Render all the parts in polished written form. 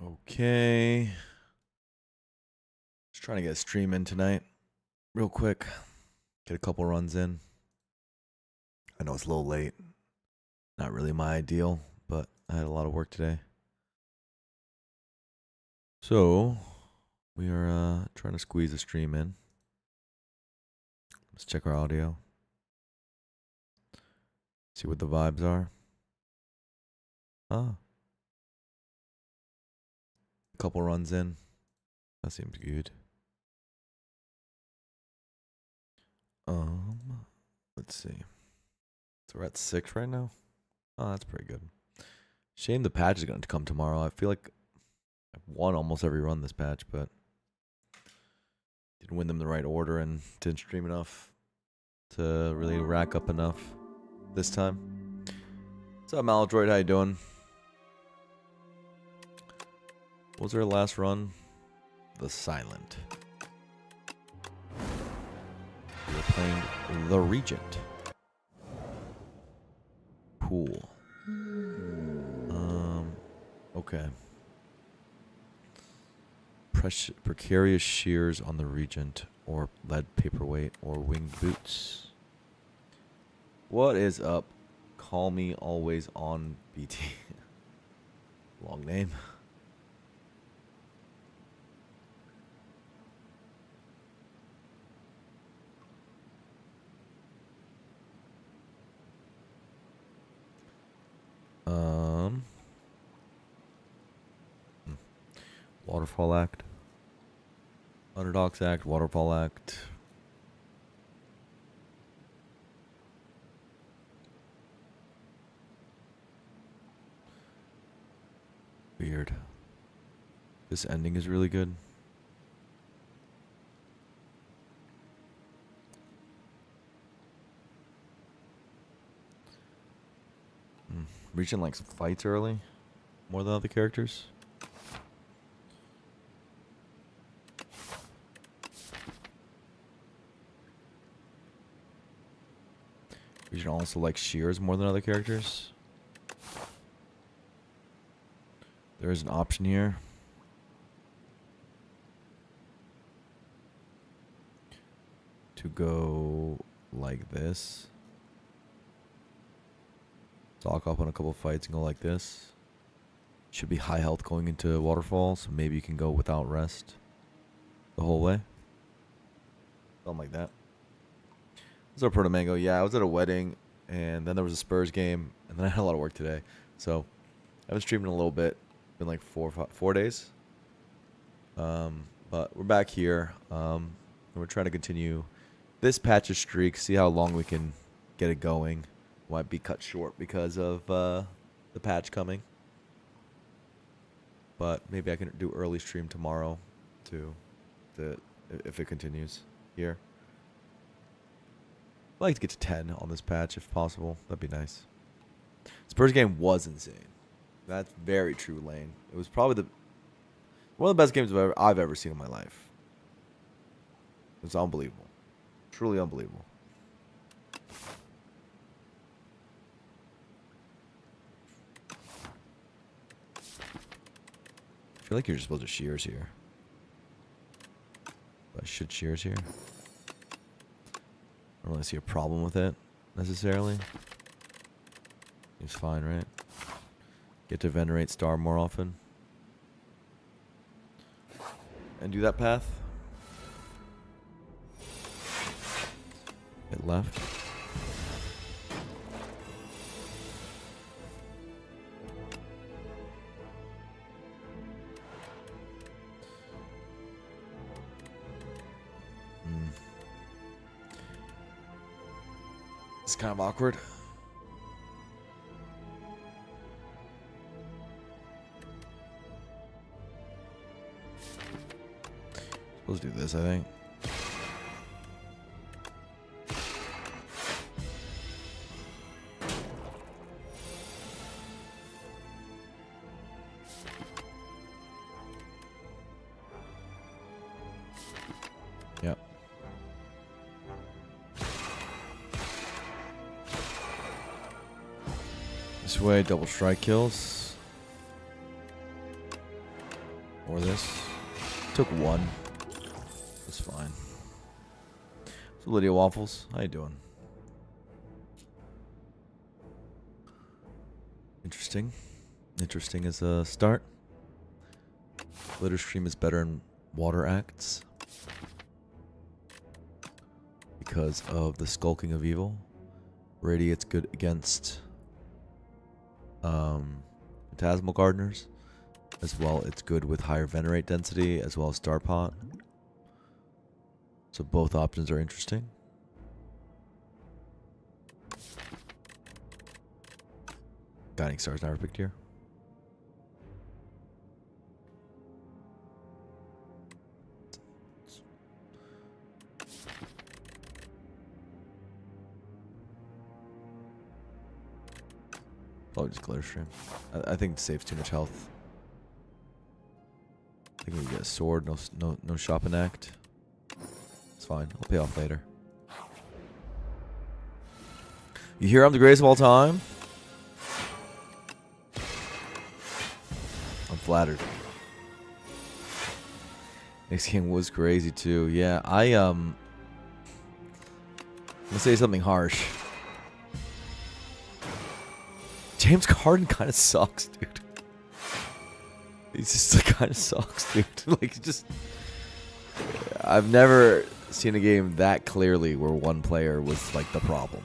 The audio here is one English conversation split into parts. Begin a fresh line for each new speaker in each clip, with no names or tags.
Okay. Just trying to get a stream in tonight. Real quick. Get a couple runs in. I know it's a little late. Not really my ideal, but I had a lot of work today. So, we are trying to squeeze a stream in. Let's check our audio. See what the vibes are. A couple runs in. That seems good. Let's see. So we're at 6 right now. Oh, that's pretty good. Shame the patch is going to come tomorrow. I feel like I've won almost every run this patch, but didn't win them the right order and didn't stream enough to really rack up enough this time. What's up, Maladroid? How you doing? What was our last run? The Silent. We were playing the Regent. Cool. Okay. Precarious shears on the Regent, or lead paperweight, or winged boots. What is up? Call me always on BT. Long name. Waterfall Act. Underdogs Act, Waterfall Act. Weird. This ending is really good. Regent likes fights early more than other characters. Regent also likes shears more than other characters. There is an option here. To go like this. Stock up on a couple fights and go like this. Should be high health going into Waterfall, so maybe you can go without rest the whole way. Something like that. What's up, Proto Mango? Yeah, I was at a wedding, and then there was a Spurs game, and then I had a lot of work today. So I haven't streamed in a little bit. Been like 4 days. But we're back here. And we're trying to continue this patch's streak, see how long we can get it going. Might be cut short because of the patch coming. But maybe I can do early stream tomorrow too, if it continues here. I'd like to get to 10 on this patch if possible. That'd be nice. Spurs game was insane. That's very true, Lane. It was probably one of the best games I've ever seen in my life. It was unbelievable. Truly unbelievable. I feel like you're just supposed to shears here. But I should shears here. I don't really see a problem with it, necessarily. It's fine, right? Get to venerate star more often. And do that path. Hit left. It's kind of awkward. Let's do this, I think. Yep. This way, double strike kills. Or this. Took one. That's fine. So Lydia Waffles, how you doing? Interesting. Interesting as a start. Glitter Stream is better in water acts because of the skulking of evil. Radiate's good against Phantasmal Gardeners. As well, it's good with higher Venerate density, as well as Star Pot. So both options are interesting. Guiding Star's never picked here. Probably just Glitter Stream. I think it saves too much health. I think we get a sword, no shopping act. It's fine. I'll pay off later. You hear I'm the greatest of all time? I'm flattered. Next game was crazy too. Yeah, I'm gonna say something harsh. James Harden kind of sucks, dude. He's just kind of sucks, dude. Like, just I've never seen a game that clearly where one player was like the problem.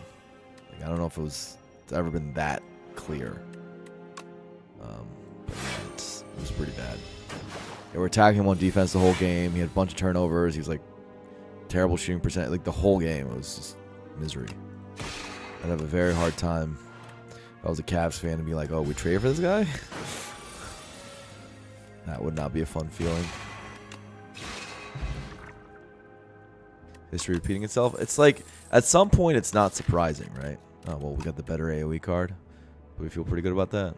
Like, I don't know if it's ever been that clear. But yeah, it was pretty bad. They were attacking him on defense the whole game. He had a bunch of turnovers. He was like terrible shooting percent. Like the whole game, it was just misery. I'd have a very hard time if I was a Cavs fan to be like, "Oh, we trade for this guy." That would not be a fun feeling. History repeating itself. It's like, at some point, it's not surprising, right? Oh, well, we got the better AoE card. Do we feel pretty good about that?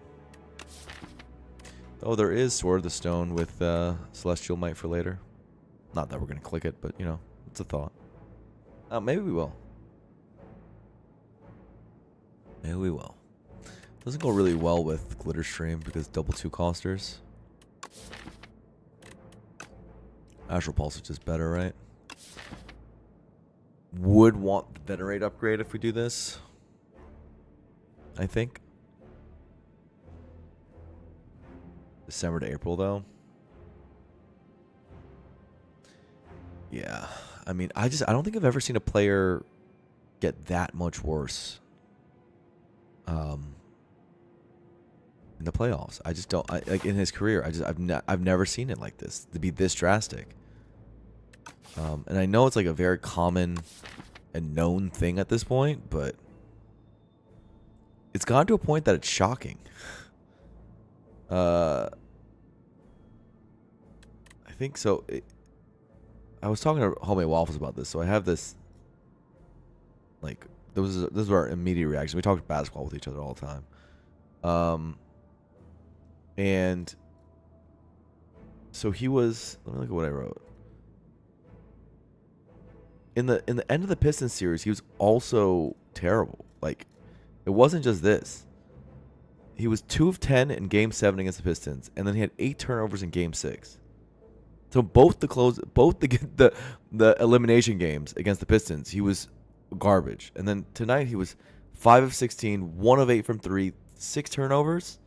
Oh, there is Sword of the Stone with Celestial Might for later. Not that we're going to click it, but, you know, it's a thought. Maybe we will. Maybe we will. Doesn't go really well with Glitter Stream because double 2 costers. Astral Pulse is just better, right? Would want the Venerate upgrade if we do this. I think. December to April, though. Yeah. I mean, I don't think I've ever seen a player get that much worse. In the playoffs. I just don't, like in his career, I've never seen it like this, to be this drastic. And I know it's like a very common and known thing at this point, but it's gotten to a point that it's shocking. I think so. I was talking to Homemade Waffles about this, so I have this, like, this is our immediate reaction. We talk basketball with each other all the time. And so he was, let me look at what I wrote. In the end of the Pistons series, he was also terrible. Like, it wasn't just this. He was 2 of 10 in Game 7 against the Pistons, and then he had 8 turnovers in Game 6. So both the elimination games against the Pistons, he was garbage. And then tonight he was 5 of 16, 1 of 8 from 3, 6 turnovers.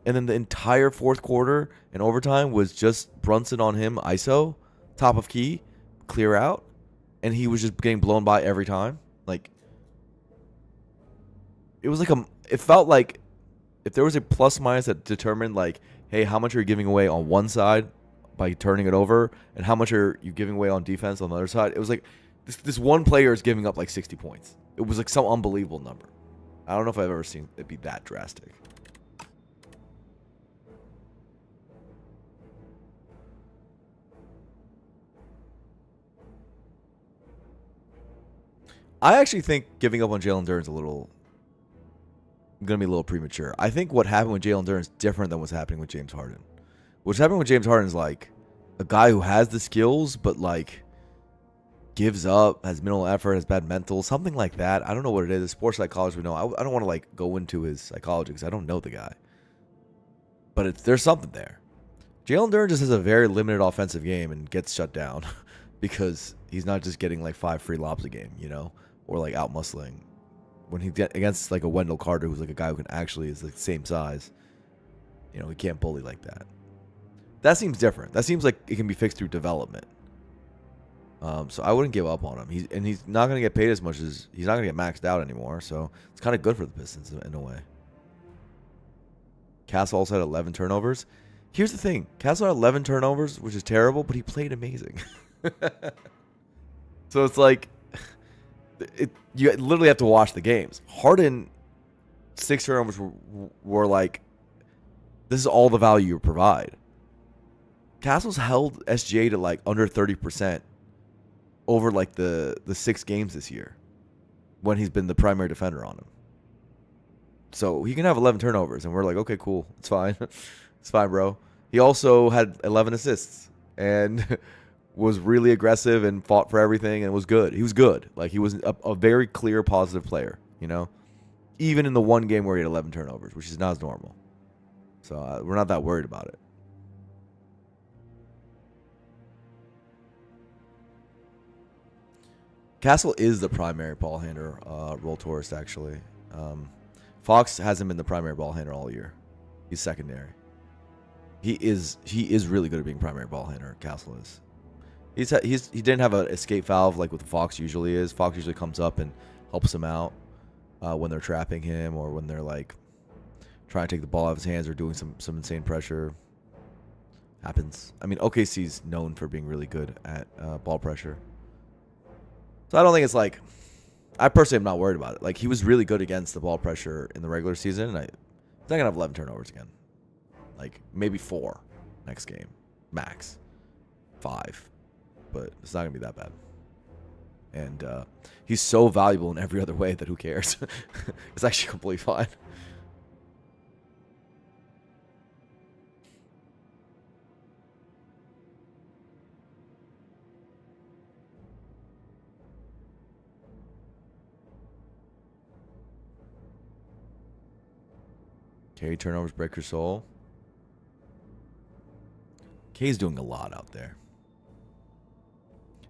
And then the entire fourth quarter and overtime was just Brunson on him, ISO, top of key, clear out. And he was just getting blown by every time. Like, it was like it felt like if there was a plus minus that determined, like, hey, how much are you giving away on one side by turning it over, and how much are you giving away on defense on the other side? It was like this one player is giving up like 60 points. It was like some unbelievable number. I don't know if I've ever seen it be that drastic. I actually think giving up on Jalen Duren's going to be a little premature. I think what happened with Jalen Duren is different than what's happening with James Harden. What's happening with James Harden is like a guy who has the skills, but like gives up, has minimal effort, has bad mental, something like that. I don't know what it is. As sports psychologist, we know. I don't want to like go into his psychology because I don't know the guy. But there's something there. Jalen Duren just has a very limited offensive game and gets shut down because he's not just getting like 5 free lobs a game, or like out muscling. When he get against like a Wendell Carter, who's like a guy who can actually is like the same size, he can't bully like that. That seems different. That seems like it can be fixed through development. So I wouldn't give up on him. He's not going to get paid as much as he's not going to get maxed out anymore. So it's kind of good for the Pistons in a way. Castle also had 11 turnovers. Here's the thing: Castle had 11 turnovers, which is terrible, but he played amazing. So it's like you literally have to watch the games. Harden 6 turnovers were like, this is all the value you provide. Castle's held SGA to like under 30% over like the 6 games this year when he's been the primary defender on him. So he can have 11 turnovers, and we're like, okay, cool. It's fine. It's fine, bro. He also had 11 assists and was really aggressive and fought for everything and was good. He was good. Like, he was a very clear positive player, even in the one game where he had 11 turnovers, which is not as normal. So we're not that worried about it. Castle is the primary ball handler, roll tourist, actually. Fox hasn't been the primary ball handler all year. He's secondary. He is really good at being primary ball handler. Castle is. He didn't have an escape valve like what Fox usually is. Fox usually comes up and helps him out when they're trapping him or when they're like trying to take the ball out of his hands or doing some insane pressure. Happens. I mean, OKC's known for being really good at ball pressure. So I don't think it's like, I personally am not worried about it. Like, he was really good against the ball pressure in the regular season, and he's not going to have 11 turnovers again. Like, maybe 4 next game. Max. 5. But it's not going to be that bad. And he's so valuable in every other way that who cares? It's actually completely fine. K turnovers break your soul. K's doing a lot out there.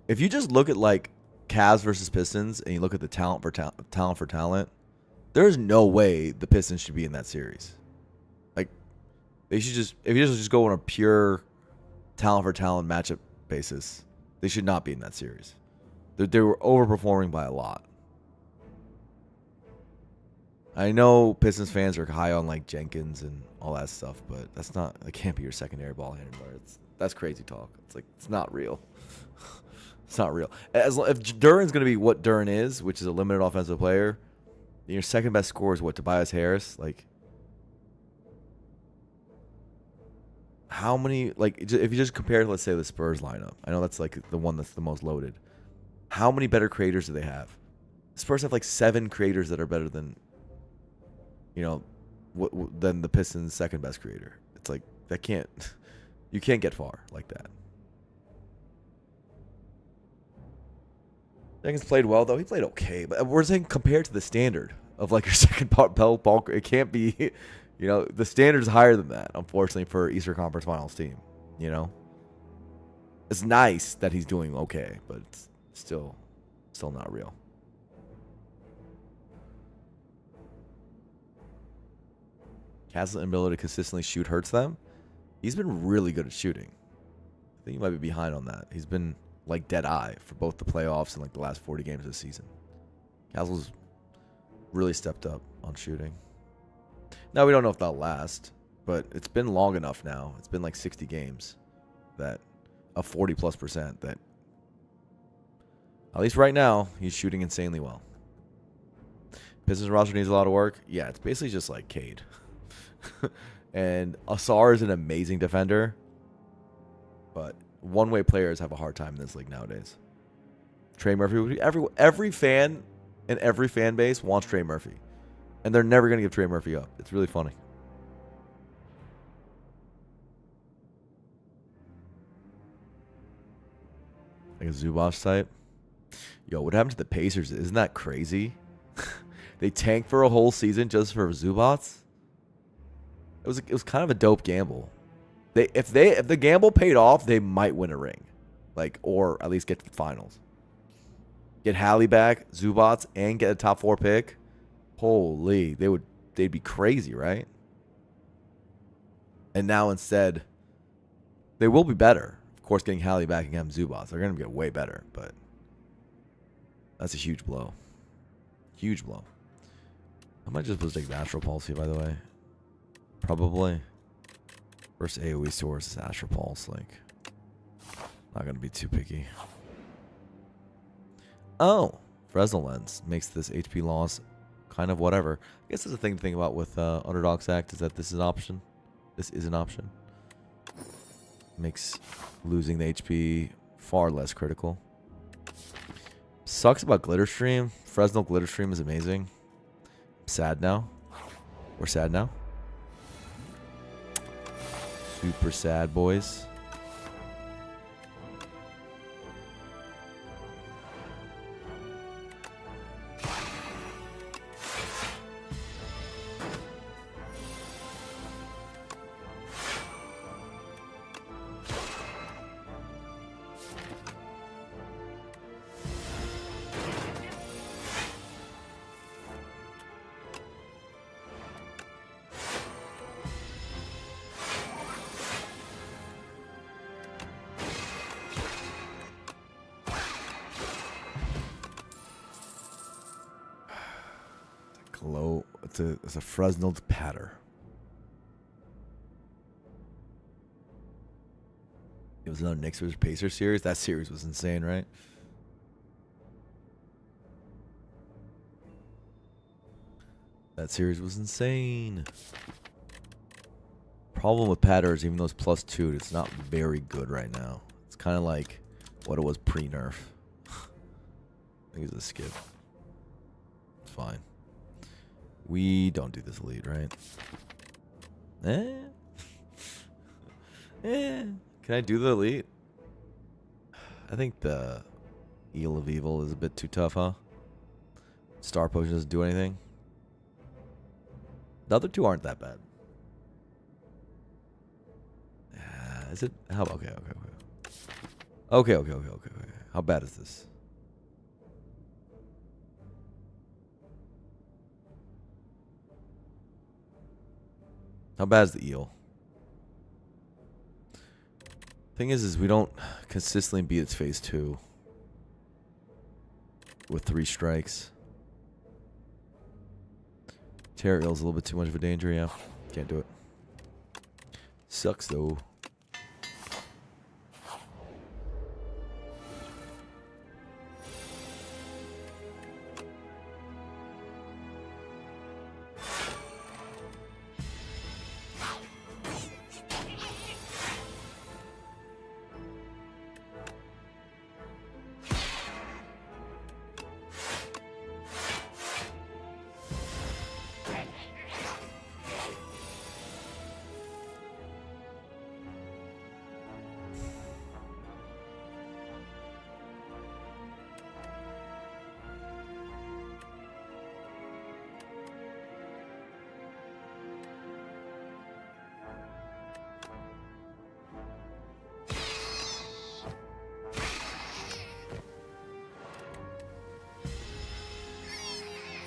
If you just look at like Cavs versus Pistons and you look at the talent for talent, there's no way the Pistons should be in that series. Like, they should just, if you just go on a pure talent for talent matchup basis, they should not be in that series. They were overperforming by a lot. I know Pistons fans are high on like Jenkins and all that stuff, but that can't be your secondary ball handler. That's crazy talk. It's like, it's not real. It's not real. If Duren's going to be what Duren is, which is a limited offensive player, your second best scorer is what, Tobias Harris? Like, how many, like, if you just compare, let's say, the Spurs lineup, I know that's like the one that's the most loaded. How many better creators do they have? The Spurs have like 7 creators that are better than, than the Pistons' second best creator. It's like, you can't get far like that. Jenkins played well, though. He played okay. But we're saying compared to the standard of like your second ball, it can't be, the standard's higher than that, unfortunately, for Eastern Conference Finals team. It's nice that he's doing okay, but it's still not real. Castle's inability to consistently shoot hurts them. He's been really good at shooting. I think he might be behind on that. He's been like dead eye for both the playoffs and like the last 40 games of the season. Castle's really stepped up on shooting. Now, we don't know if that'll last, but it's been long enough now. It's been like 60 games that a 40+% that at least right now he's shooting insanely well. Pistons roster needs a lot of work. Yeah, it's basically just like Cade. And Asar is an amazing defender, but one-way players have a hard time in this league nowadays. Trey Murphy, every fan and every fan base wants Trey Murphy, and they're never going to give Trey Murphy up. It's really funny. Like a Zubac type. Yo, what happened to the Pacers? Isn't that crazy? They tanked for a whole season just for Zubac. It was kind of a dope gamble. If the gamble paid off, they might win a ring, like, or at least get to the finals. Get Hallie back, Zubats, and get a top 4 pick. Holy, they'd be crazy, right? And now instead, they will be better. Of course, getting Hallie back and getting Zubats, they're gonna get way better. But that's a huge blow. Huge blow. I might just take the Astral Pulse here, by the way. Probably. First AoE source is Astral Pulse. Like, not gonna be too picky. Oh, Fresnel Lens makes this HP loss kind of whatever. I guess that's the thing to think about with Underdog's Act, is that this is an option. This is an option. Makes losing the HP far less critical. Sucks about Glitter Stream. Fresnel Glitter Stream is amazing. I'm sad now. We're sad now. Super sad, boys. Glow. It's a Fresnel patter. It was another Knicks vs Pacers series. That series was insane, right? That series was insane. Problem with patter is even though it's +2, it's not very good right now. It's kind of like what it was pre-nerf. I think it's a skip. It's fine. We don't do this elite, right? Can I do the elite? I think the Eel of Evil is a bit too tough, huh? Star Potion doesn't do anything. The other two aren't that bad. Is it? How? Okay. How bad is this? How bad is the eel? Thing is we don't consistently beat its phase 2 with 3 strikes. Terror eel's a little bit too much of a danger, yeah. Can't do it. Sucks though.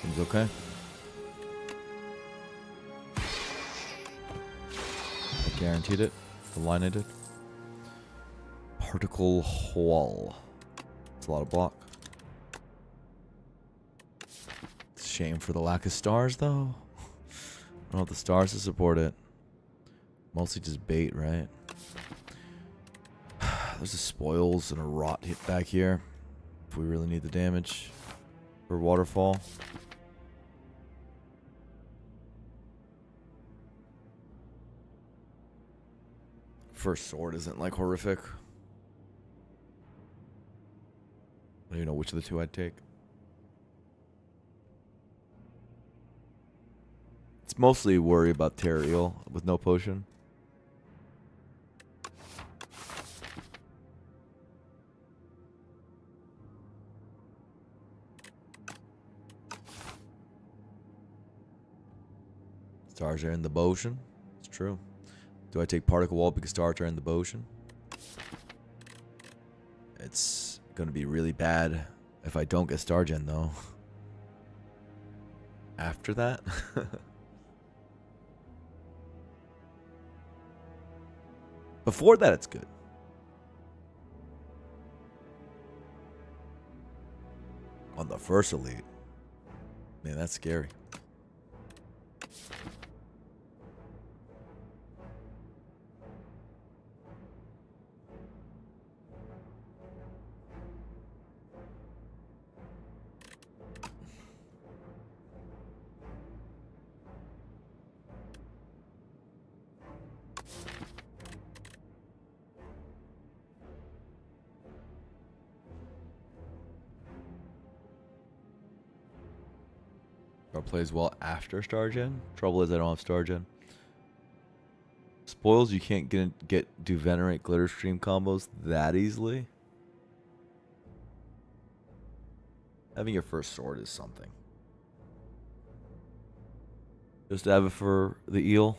Seems okay. I guaranteed it. The line I did. Particle wall. It's a lot of block. It's a shame for the lack of stars, though. I don't have the stars to support it. Mostly just bait, right? There's a spoils and a rot hit back here. If we really need the damage for waterfall. First sword isn't like horrific. I don't even know which of the two I'd take. It's mostly worry about Terror Eel with no potion. Stars are in the potion. It's true. Do I take Particle Wall because Star Turn the Potion? It's going to be really bad if I don't get Star Gen, though. After that? Before that, it's good. On the first Elite. Man, that's scary. Or plays well after Star Gen. Trouble is I don't have Star Gen. Spoils you can't do Venerate Glitter Stream combos that easily. Having your first sword is something. Just to have it for the eel.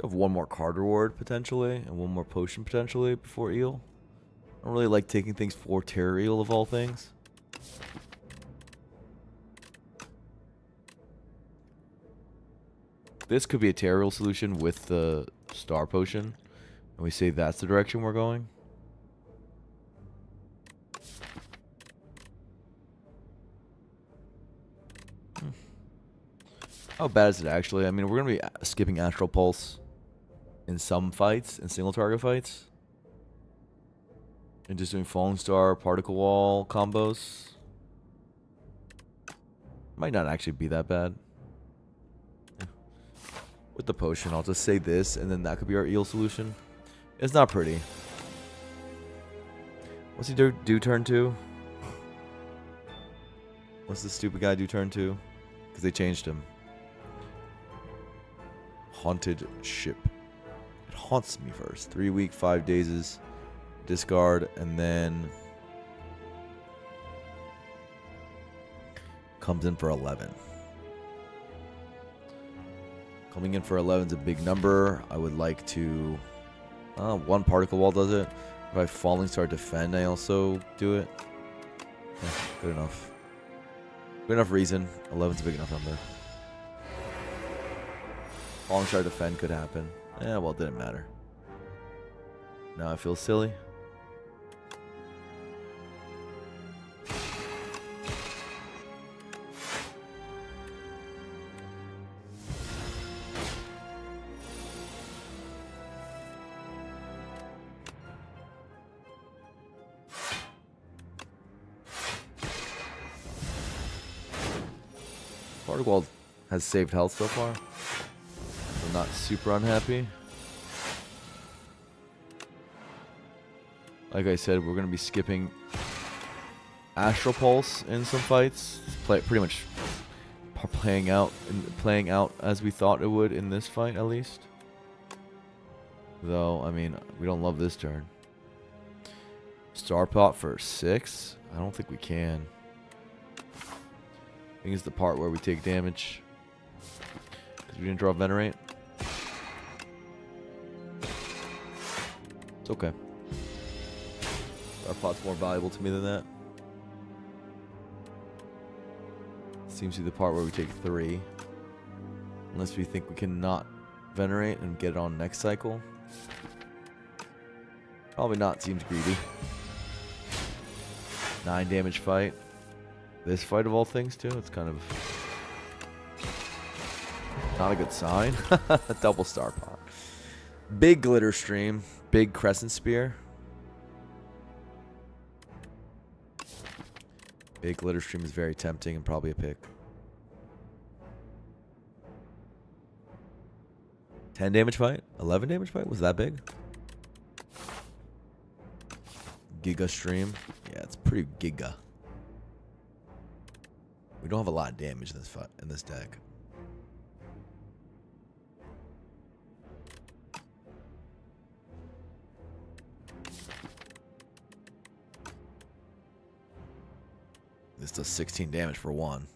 Have one more card reward potentially and one more potion potentially before eel. I don't really like taking things for Terror Eel of all things. This could be a Terror Eel solution with the Star Potion, and we say that's the direction we're going. How bad is it actually? I mean, we're going to be skipping Astral Pulse in some fights, in single target fights. And just doing Falling Star, Particle Wall combos. Might not actually be that bad. With the potion, I'll just say this, and then that could be our eel solution. It's not pretty. What's he do turn 2? What's this stupid guy do turn 2? Because they changed him. Haunted Ship. It haunts me first. 3 week, 5 days. Discard, and then comes in for 11. Coming in for 11 is a big number. I would like to... one Particle Wall does it. If I Falling Star Defend, I also do it. Yeah, good enough. Good enough reason. 11's a big enough number. Falling Star Defend could happen. Yeah, well, it didn't matter. Now I feel silly. Particle Wall has saved health so far. I'm not super unhappy. Like I said, we're going to be skipping Astral Pulse in some fights. It's pretty much playing out as we thought it would in this fight, at least. Though, I mean, we don't love this turn. Star Pot for 6? I don't think we can. I think it's the part where we take damage. Because we didn't draw Venerate. It's okay. Star Pot's more valuable to me than that. Seems to be the part where we take 3. Unless we think we can not Venerate and get it on next cycle. Probably not, seems greedy. 9 damage fight. This fight of all things too, it's kind of not a good sign. Double Star Pot. Big Glitter Stream. Big Crescent Spear. Big Glitter Stream is very tempting and probably a pick. 10 damage fight? 11 damage fight? Was that big? Giga stream. Yeah, it's pretty giga. We don't have a lot of damage in this deck. This does 16 damage for one.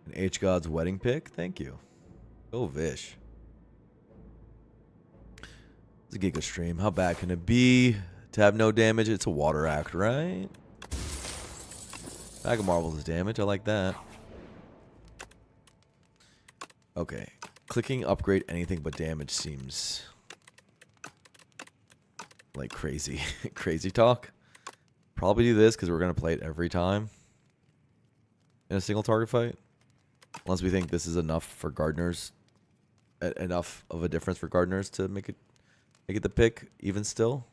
An H-God's wedding pick? Thank you. Go Vish. It's a Giga stream. How bad can it be to have no damage? It's a water act, right? Bag of Marbles is damage. I like that. Okay. Clicking upgrade anything but damage seems like crazy. Crazy talk. Probably do this because we're going to play it every time in a single target fight. Unless we think this is enough for gardeners. Enough of a difference for gardeners to make it the pick even still.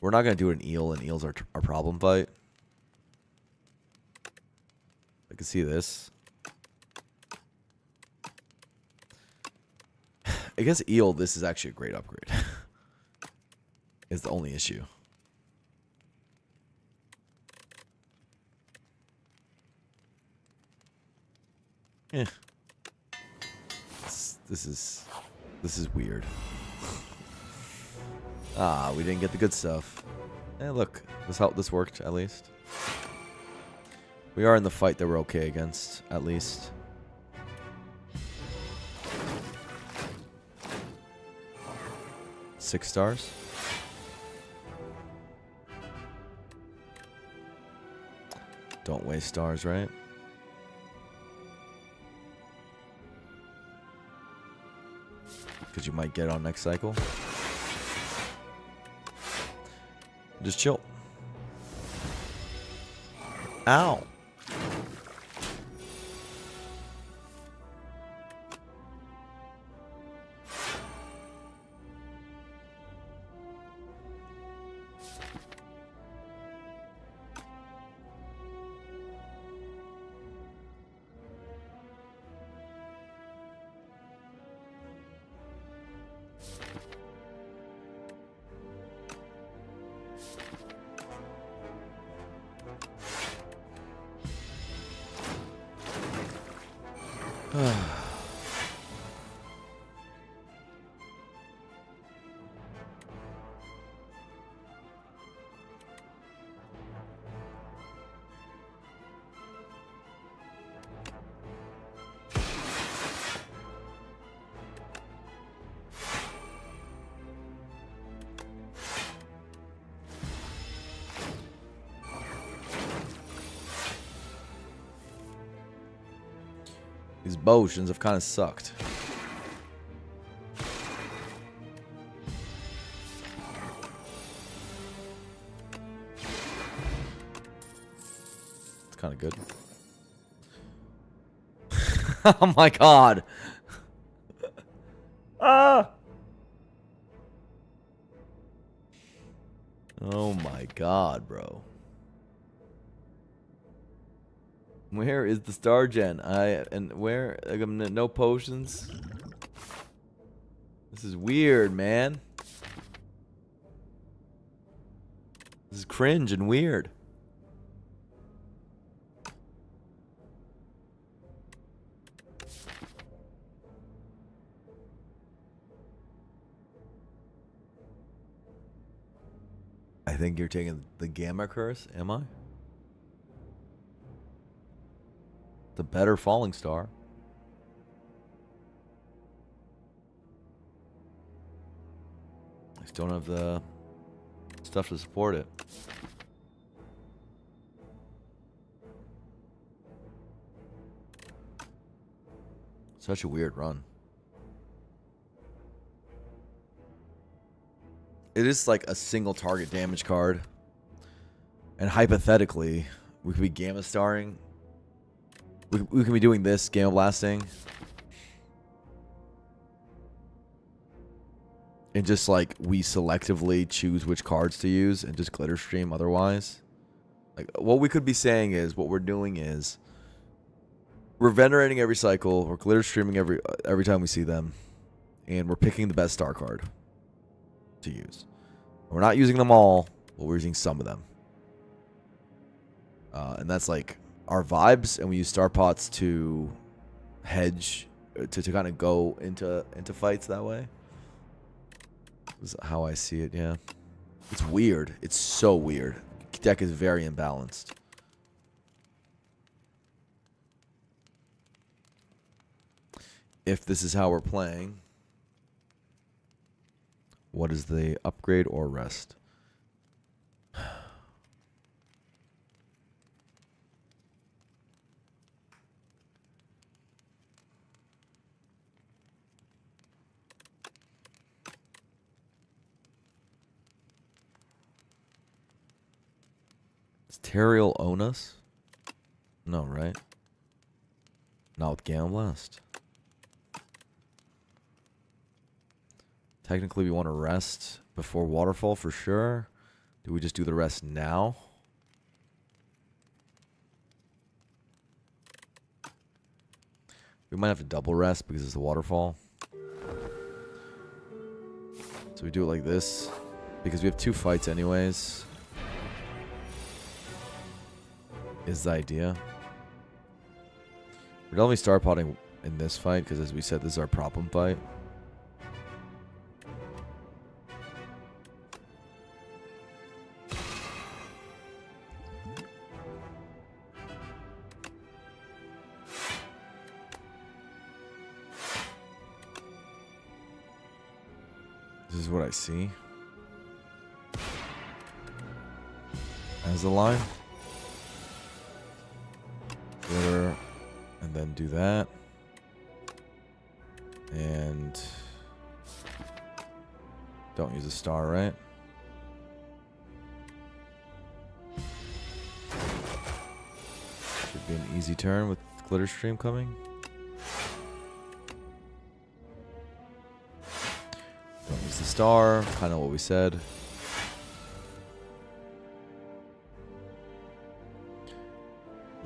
We're not going to do an eel, and eels are our problem fight. I can see this. I guess eel, this is actually a great upgrade. It's the only issue. Yeah. This is weird. Ah, we didn't get the good stuff. Eh, look, this worked at least. We are in the fight that we're okay against, at least. Six stars. Don't waste stars, right? Because you might get on next cycle. Just chill. Ow. These potions have kind of sucked. It's kind of good. Oh my god. Ah. Oh my god, bro. Where is the star gen? Where? No potions. This is weird, man. This is cringe and weird. I think you're taking the Gamma Curse, am I? The better Falling Star. I just don't have the stuff to support it. Such a weird run. It is like a single target damage card. And hypothetically, we could be Gamma Starring. We can be doing this, Gamma Blasting. And just like we selectively choose which cards to use and just glitter stream otherwise. Like what we could be saying is, what we're doing is We're venerating every cycle. We're glitter streaming every time we see them. And we're picking the best star card to use. We're not using them all, but we're using some of them. And that's like our vibes, and we use star pots to hedge, to kind of go into fights that way. Is how I see it, yeah. It's weird. It's so weird. Deck is very imbalanced. If this is how we're playing, what is the upgrade or rest? Does Teriel own us? No, right? Not with Gamma Blast. Technically, we want to rest before Waterfall for sure. Do we just do the rest now? We might have to double rest because it's the Waterfall. So we do it like this. Because we have 2 fights anyways. Is the idea. We're definitely star potting in this fight because, as we said, this is our problem fight. This is what I see as the line. Glitter, and then do that. And don't use a star, right? Should be an easy turn with glitter stream coming. Don't use the star, kind of what we said.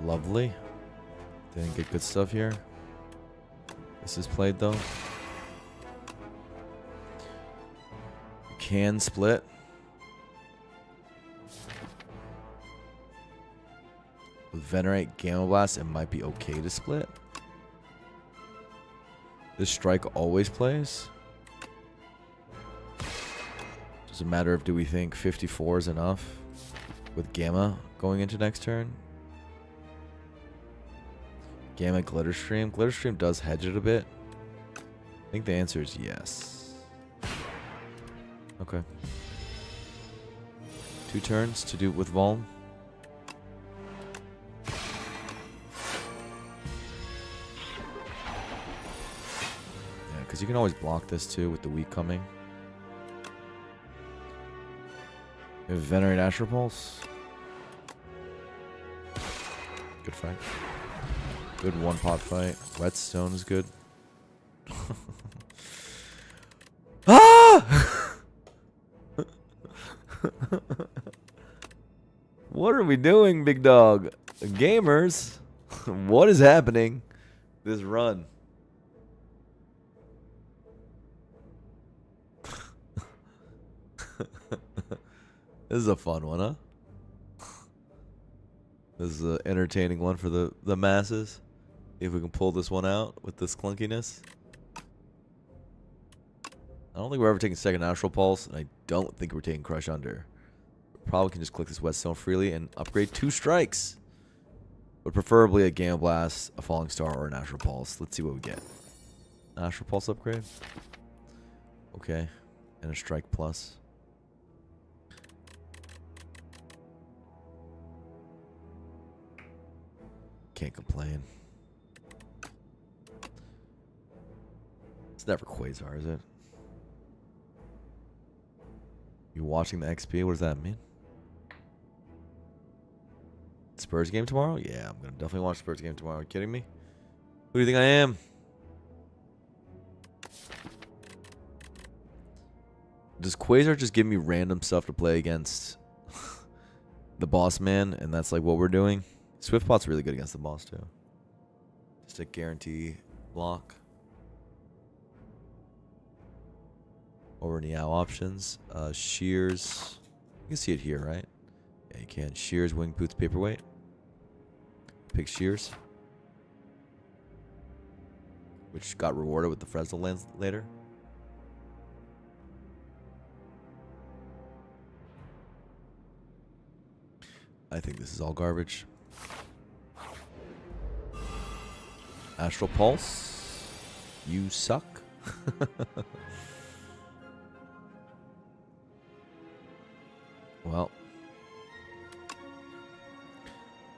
Lovely. Didn't get good stuff here. This is played though. You can split. With Venerate Gamma Blast, it might be okay to split. This strike always plays. Just a matter of, do we think 54 is enough with Gamma going into next turn? Gamma Glitter Stream. Glitter Stream does hedge it a bit. I think the answer is yes. Okay. 2 turns to do with Vuln. Yeah, because you can always block this too with the weak coming. We have Venerate Astral Pulse. Good fight. Good 1-pot fight. Whetstone is good. Ah! What are we doing, big dog? Gamers, what is happening this run? This is a fun one, huh? This is an entertaining one for the masses. If we can pull this one out with this clunkiness. I don't think we're ever taking second Astral Pulse, and I don't think we're taking Crush Under. Probably can just click this Whetstone freely and upgrade 2 strikes. But preferably a Gamma Blast, a Falling Star, or an Astral Pulse. Let's see what we get. Astral Pulse upgrade. Okay. And a Strike Plus. Can't complain. It's never Quasar, is it? You watching the XP? What does that mean? Spurs game tomorrow? Yeah, I'm gonna definitely watch Spurs game tomorrow. Are you kidding me? Who do you think I am? Does Quasar just give me random stuff to play against the boss man, and that's like what we're doing? Swiftbot's really good against the boss too. Stick guarantee block. Over in the owl options. Shears. You can see it here, right? Yeah, you can. Shears, wing boots, paperweight. Pick Shears. Which got rewarded with the Fresnel lens later. I think this is all garbage. Astral Pulse. You suck. Well.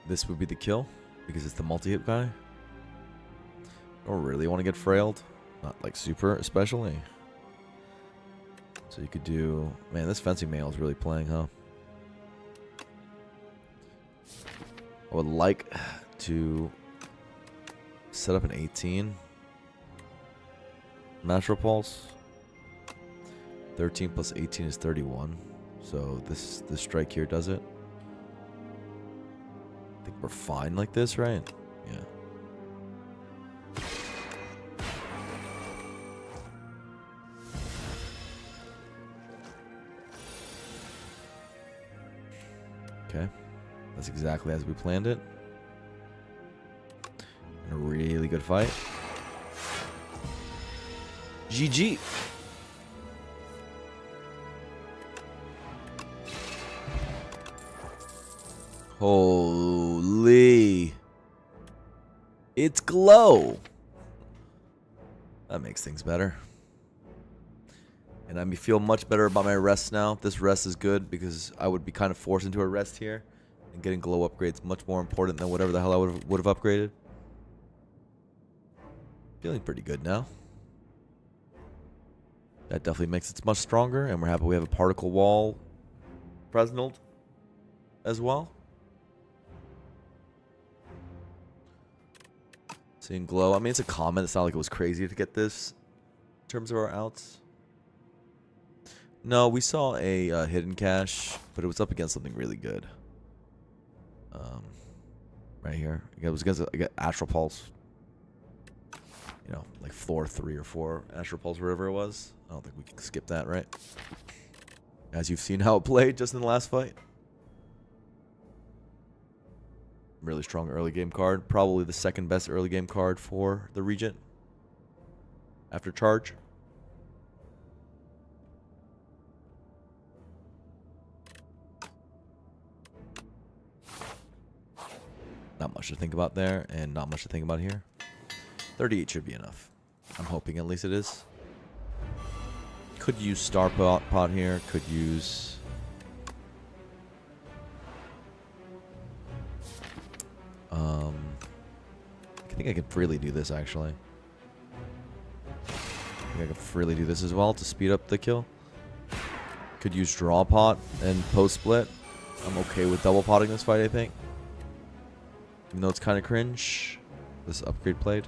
This would be the kill. Because it's the multi-hit guy. I don't really want to get frailed. Not like super, especially. So you could do... Man, this fencing mail is really playing, huh? I would like to set up an 18. Natural Pulse. 13 plus 18 is 31. So this strike here does it. I think we're fine like this, right? Yeah. Okay. That's exactly as we planned it. And a really good fight. GG. Holy. It's glow. That makes things better. And I feel much better about my rest now. This rest is good because I would be kind of forced into a rest here. And getting glow upgrades much more important than whatever the hell I would have upgraded. Feeling pretty good now. That definitely makes it much stronger. And we're happy we have a particle wall Fresneled as well. Seeing glow. I mean, it's a comment. It's not like it was crazy to get this in terms of our outs. No, we saw a hidden cache, but it was up against something really good. Right here. It was against Astral Pulse. You know, like floor 3 or 4 Astral Pulse, wherever it was. I don't think we can skip that, right? As you've seen how it played just in the last fight. Really strong early game card. Probably the second best early game card for the Regent. After Charge. Not much to think about there, and not much to think about here. 38 should be enough. I'm hoping at least it is. Could use Star Pot here. Could use... I think I could freely do this, actually. I think I could freely do this as well to speed up the kill. Could use Draw Pot and Post Split. I'm okay with double potting this fight, I think. Even though it's kind of cringe. This upgrade played.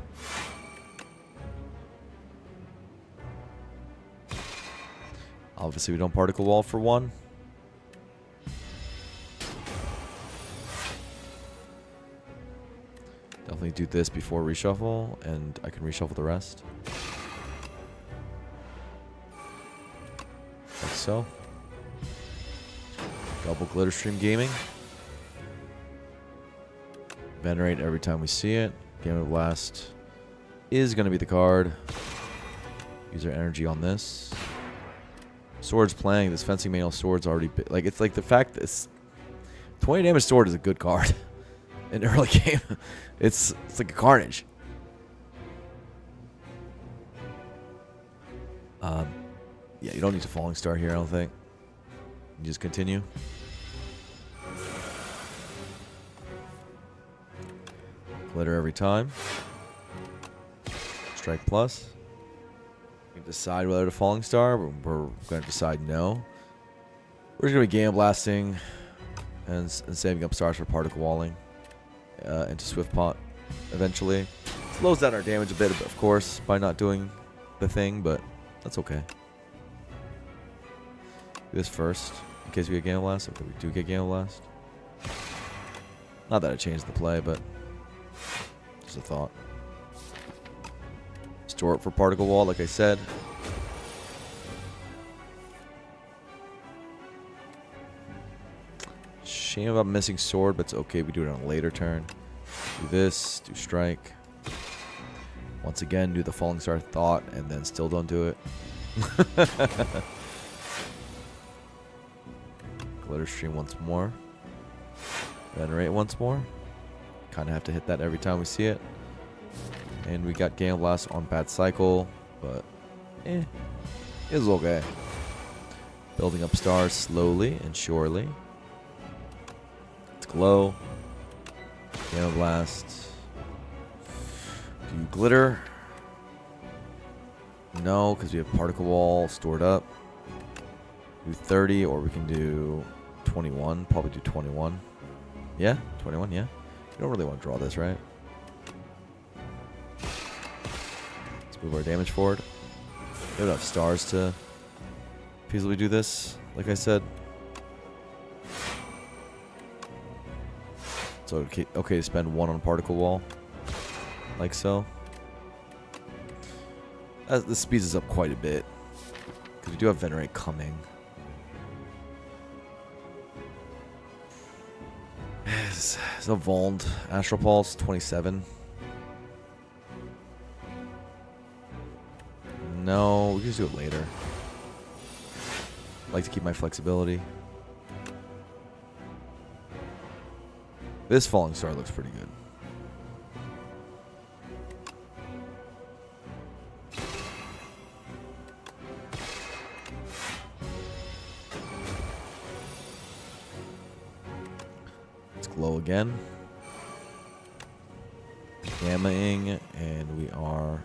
Obviously, we don't particle wall for 1. Definitely do this before reshuffle, and I can reshuffle the rest. Like so. Double Glitter Stream Gaming. Venerate every time we see it. Game of Blast is going to be the card. Use our energy on this. Sword's playing. This Fencing Manual Sword's already... Like, it's like the fact that it's... 20 damage Sword is a good card. In early game. It's like a Carnage. Yeah, you don't need to Falling Star here, I don't think. You just continue. Glitter every time. Strike plus. We can decide whether to Falling Star, but we're going to decide no. We're just going to be Game Blasting and saving up stars for Particle Walling into Swift Pot eventually. Slows down our damage a bit, of course, by not doing the thing, but that's okay. Do this first, in case we get Game Blast, if we do get Game Blast. Not that it changed the play, but just a thought. Store it for particle wall, like I said. Shame about missing sword, but it's okay. We do it on a later turn. Do this, do strike. Once again, do the Falling Star Thought, and then still don't do it. Glitter Stream once more. Venerate once more. Kind of have to hit that every time we see it. And we got Gale Blast on Bad Cycle, but it was okay. Building up stars slowly and surely. Let's glow. Gale Blast. Do you glitter? No, because we have Particle Wall stored up. Do 30, or we can do 21. Probably do 21. Yeah, 21, yeah. You don't really want to draw this, right? Let's move our damage forward. We have enough stars to feasibly do this, like I said. So okay to spend 1 on Particle Wall. Like so. This speeds us up quite a bit. Because we do have Venerate coming. It's a Vald Astral Pulse, 27. No, we can just do it later. I like to keep my flexibility. This Falling Star looks pretty good. Let's glow again. Gamma-ing, and we are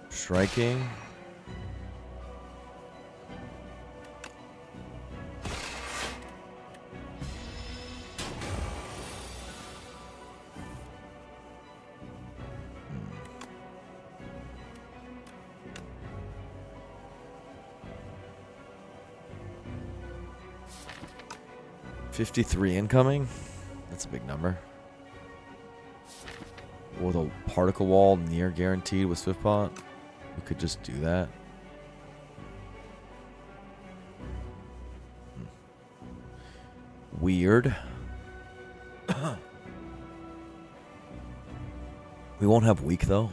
striking. $53 incoming. That's a big number. With a Particle Wall near guaranteed with Swiftbot, we could just do that. Weird. We won't have weak though.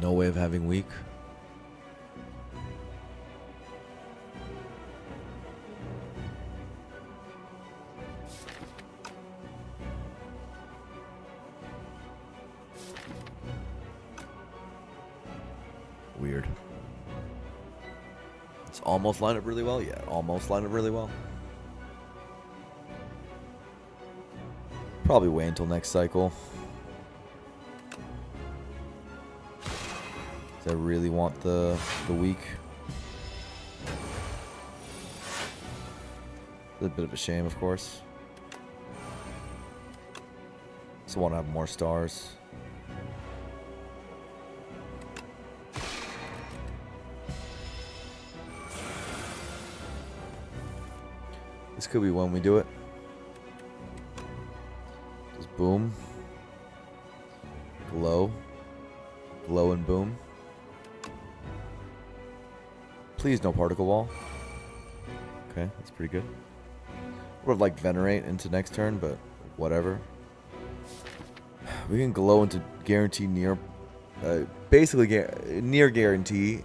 No way of having weak. Weird. It's almost lined up really well. Yeah, almost lined up really well. Probably wait until next cycle. 'Cause I really want the week. It's a bit of a shame, of course. So want to have more stars. This could be when we do it. Just boom. Glow. Glow and boom. Please no Particle Wall. Okay, that's pretty good. Would have liked Venerate into next turn, but whatever. We can glow into guarantee near, basically near guarantee.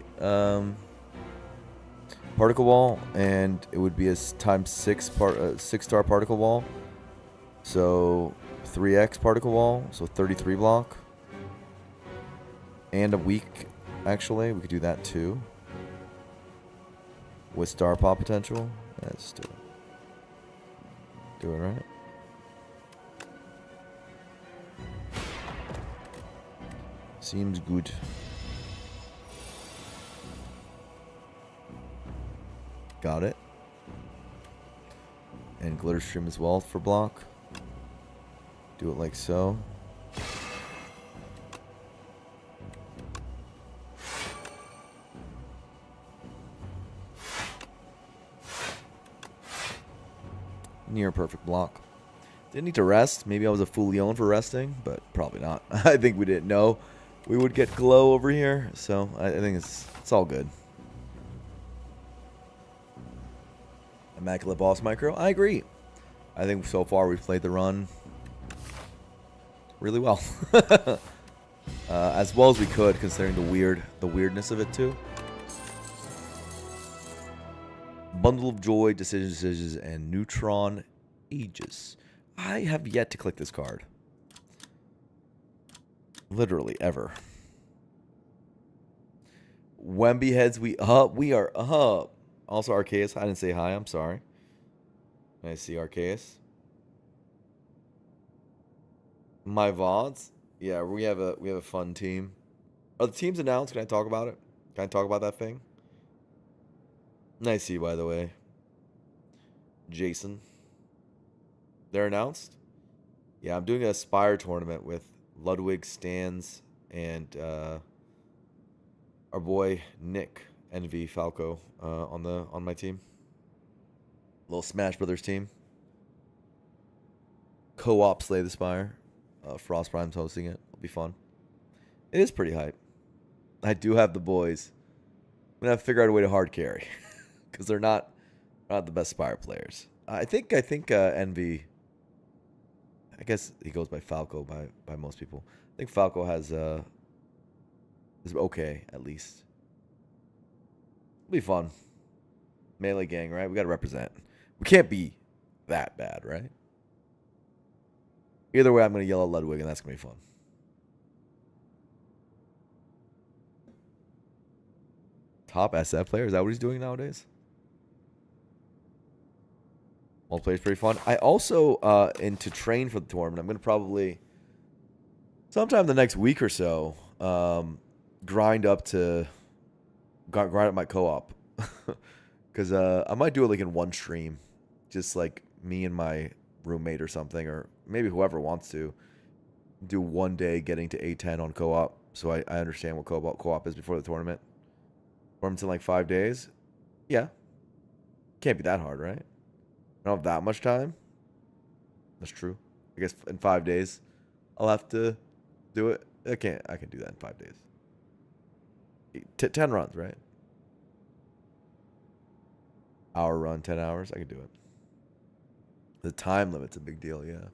Particle Wall, and it would be a times 6-star Particle Wall. So 3x Particle Wall, so 33 block. And a weak, actually. We could do that too. With Star Pop potential. Let's do it. Do it right. Seems good. Got it. And Glitter Stream as well for block. Do it like so. Near perfect block. Didn't need to rest. Maybe I was a foolion for resting, but probably not. I think we didn't know we would get glow over here, so I think it's all good. Immaculate Boss Micro. I agree. I think so far we've played the run really well. As well as we could, considering the weirdness of it too. Bundle of Joy, Decisions, and Neutron Aegis. I have yet to click this card. Literally, ever. Wemby heads, we up. We are up. Also, Arceus. I didn't say hi. I'm sorry. I see Arceus. My VODs. Yeah, we have a fun team. Are the teams announced? Can I talk about it? Can I talk about that thing? Nice see, by the way. Jason. They're announced? Yeah, I'm doing a Spire tournament with Ludwig, Stans, and our boy Nick, Envy Falco, on my team. Little Smash Brothers team. Co-op Slay the Spire. Frost Prime's hosting it. It'll be fun. It is pretty hype. I do have the boys. I'm gonna have to figure out a way to hard carry because they're not the best Spire players. I think Envy. I guess he goes by Falco by most people. I think Falco is okay at least. It'll be fun. Melee gang, right? We gotta represent. We can't be that bad, right? Either way, I'm gonna yell at Ludwig, and that's gonna be fun. Top SF player? Is that what he's doing nowadays? Multiplayer is pretty fun. I also, to train for the tournament, I'm going to probably, sometime the next week or so, grind up my co-op. Because I might do it like in one stream. Just like me and my roommate or something, or maybe whoever wants to do one day getting to A10 on co-op. So I understand what co-op is before the tournament. Tournament's in like 5 days. Yeah. Can't be that hard, right? I don't have that much time. That's true. I guess in 5 days, I'll have to do it. I can do that in 5 days. 10 runs, right? Hour run, 10 hours. I can do it. The time limit's a big deal, yeah.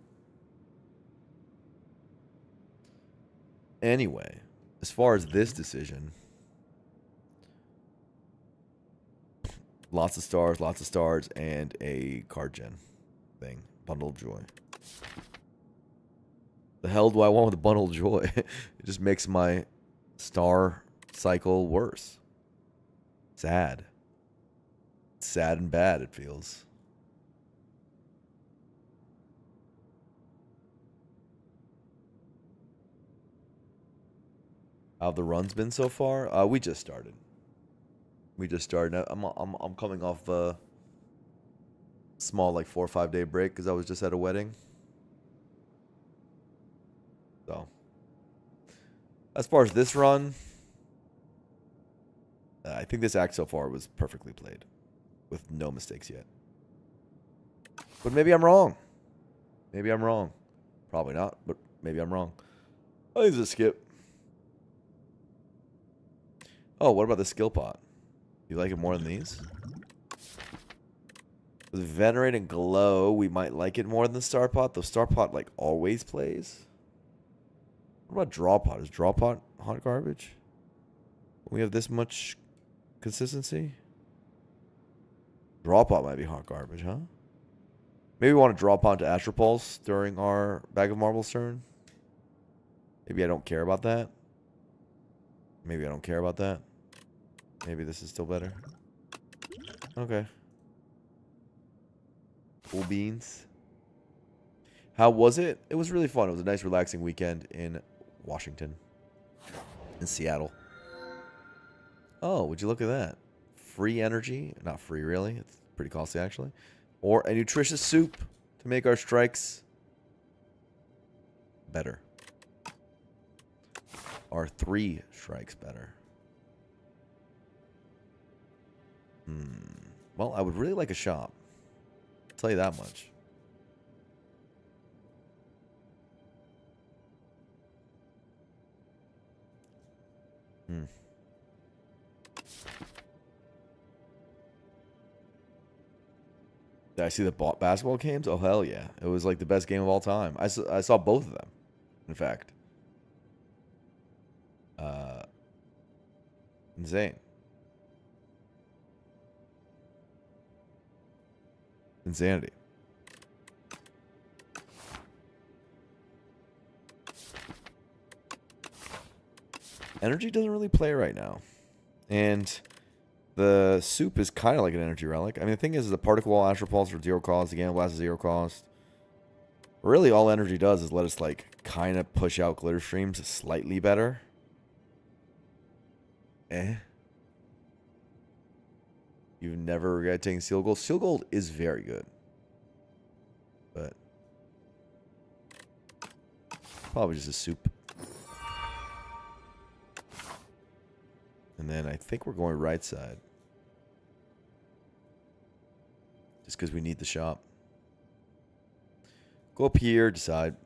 Anyway, as far as this decision, lots of stars, and a card gen thing. Bundle of Joy. The hell do I want with a Bundle of Joy? It just makes my star cycle worse. Sad. Sad and bad, it feels. How have the runs been so far? We just started. I'm coming off a small, like 4 or 5 day break because I was just at a wedding. So, as far as this run, I think this act so far was perfectly played, with no mistakes yet. But maybe I'm wrong. Probably not, but maybe I'm wrong. I think it's a skip. Oh, what about the skill pot? You like it more than these? With Venerate and Glow, we might like it more than the Star Pot. The Star Pot, like, always plays. What about Draw Pot? Is Draw Pot hot garbage? When we have this much consistency? Draw Pot might be hot garbage, huh? Maybe we want to Draw Pot to Astral Pulse during our Bag of Marbles turn. Maybe I don't care about that. Maybe this is still better. Okay. Cool beans. How was it? It was really fun. It was a nice, relaxing weekend in Washington. In Seattle. Oh, would you look at that? Free energy. Not free, really. It's pretty costly, actually. Or a nutritious soup to make our strikes better. Our 3 strikes better. Well, I would really like a shop. I'll tell you that much. Did I see the basketball games? Oh, hell yeah. It was like the best game of all time. I saw both of them, in fact. Insane. Insanity. Energy doesn't really play right now. And the soup is kind of like an energy relic. I mean, the thing is the particle wall, astral pulse are 0 cost. The gamma blast is 0 cost. Really, all energy does is let us, like, kind of push out glitter streams slightly better. You've never regretted taking Seal Gold? Seal Gold is very good. But probably just a soup. And then I think we're going right side. Just because we need the shop. Go up here, decide.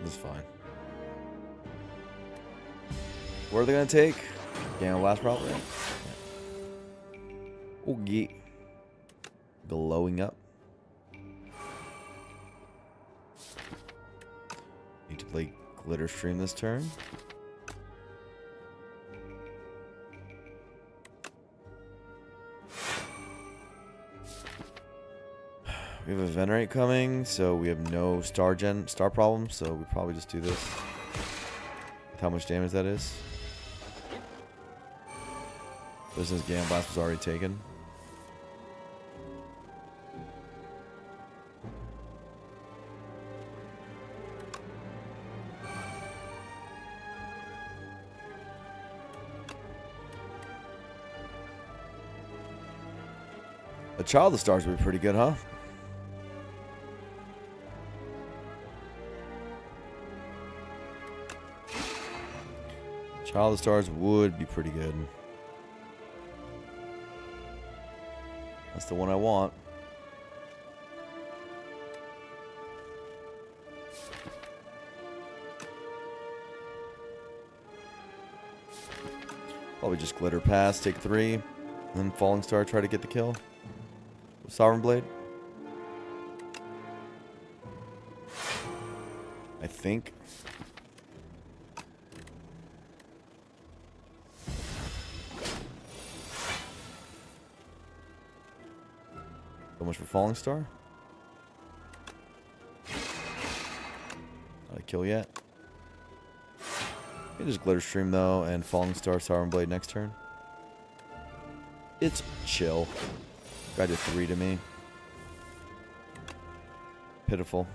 That's fine. Where are they going to take? Gamma blast probably. Oh, yeah. Glowing up. Need to play glitter stream this turn. We have a Venerate coming, so we have no star problems, so we probably just do this. With how much damage that is. Since Gamma Blast was already taken. A Child of the Stars would be pretty good, huh? Child of the Stars would be pretty good. That's the one I want. Probably just Glitter Pass, take 3. And then Falling Star, try to get the kill. Sovereign Blade. I think. So much for Falling Star. Not a kill yet. Maybe just Glitter Stream though, and Falling Star, Sovereign Blade next turn. It's chill. Guy did 3 to me. Pitiful.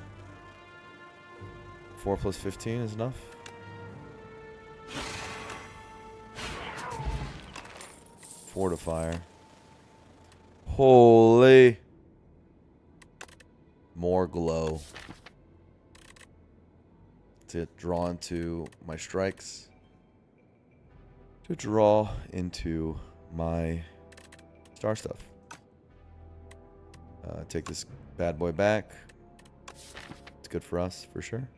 4 plus 15 is enough. Fortifier. Holy. More glow. To draw into my strikes. To draw into my star stuff. Take this bad boy back. It's good for us, for sure.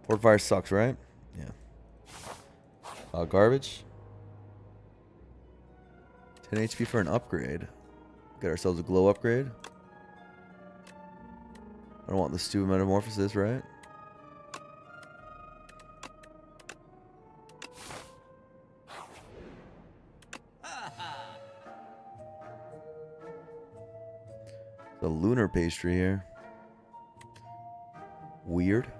Fortifier sucks, right? Yeah. Garbage. 10 HP for an upgrade. Get ourselves a glow upgrade. I don't want the stupid metamorphosis, right? The lunar pastry here. Weird.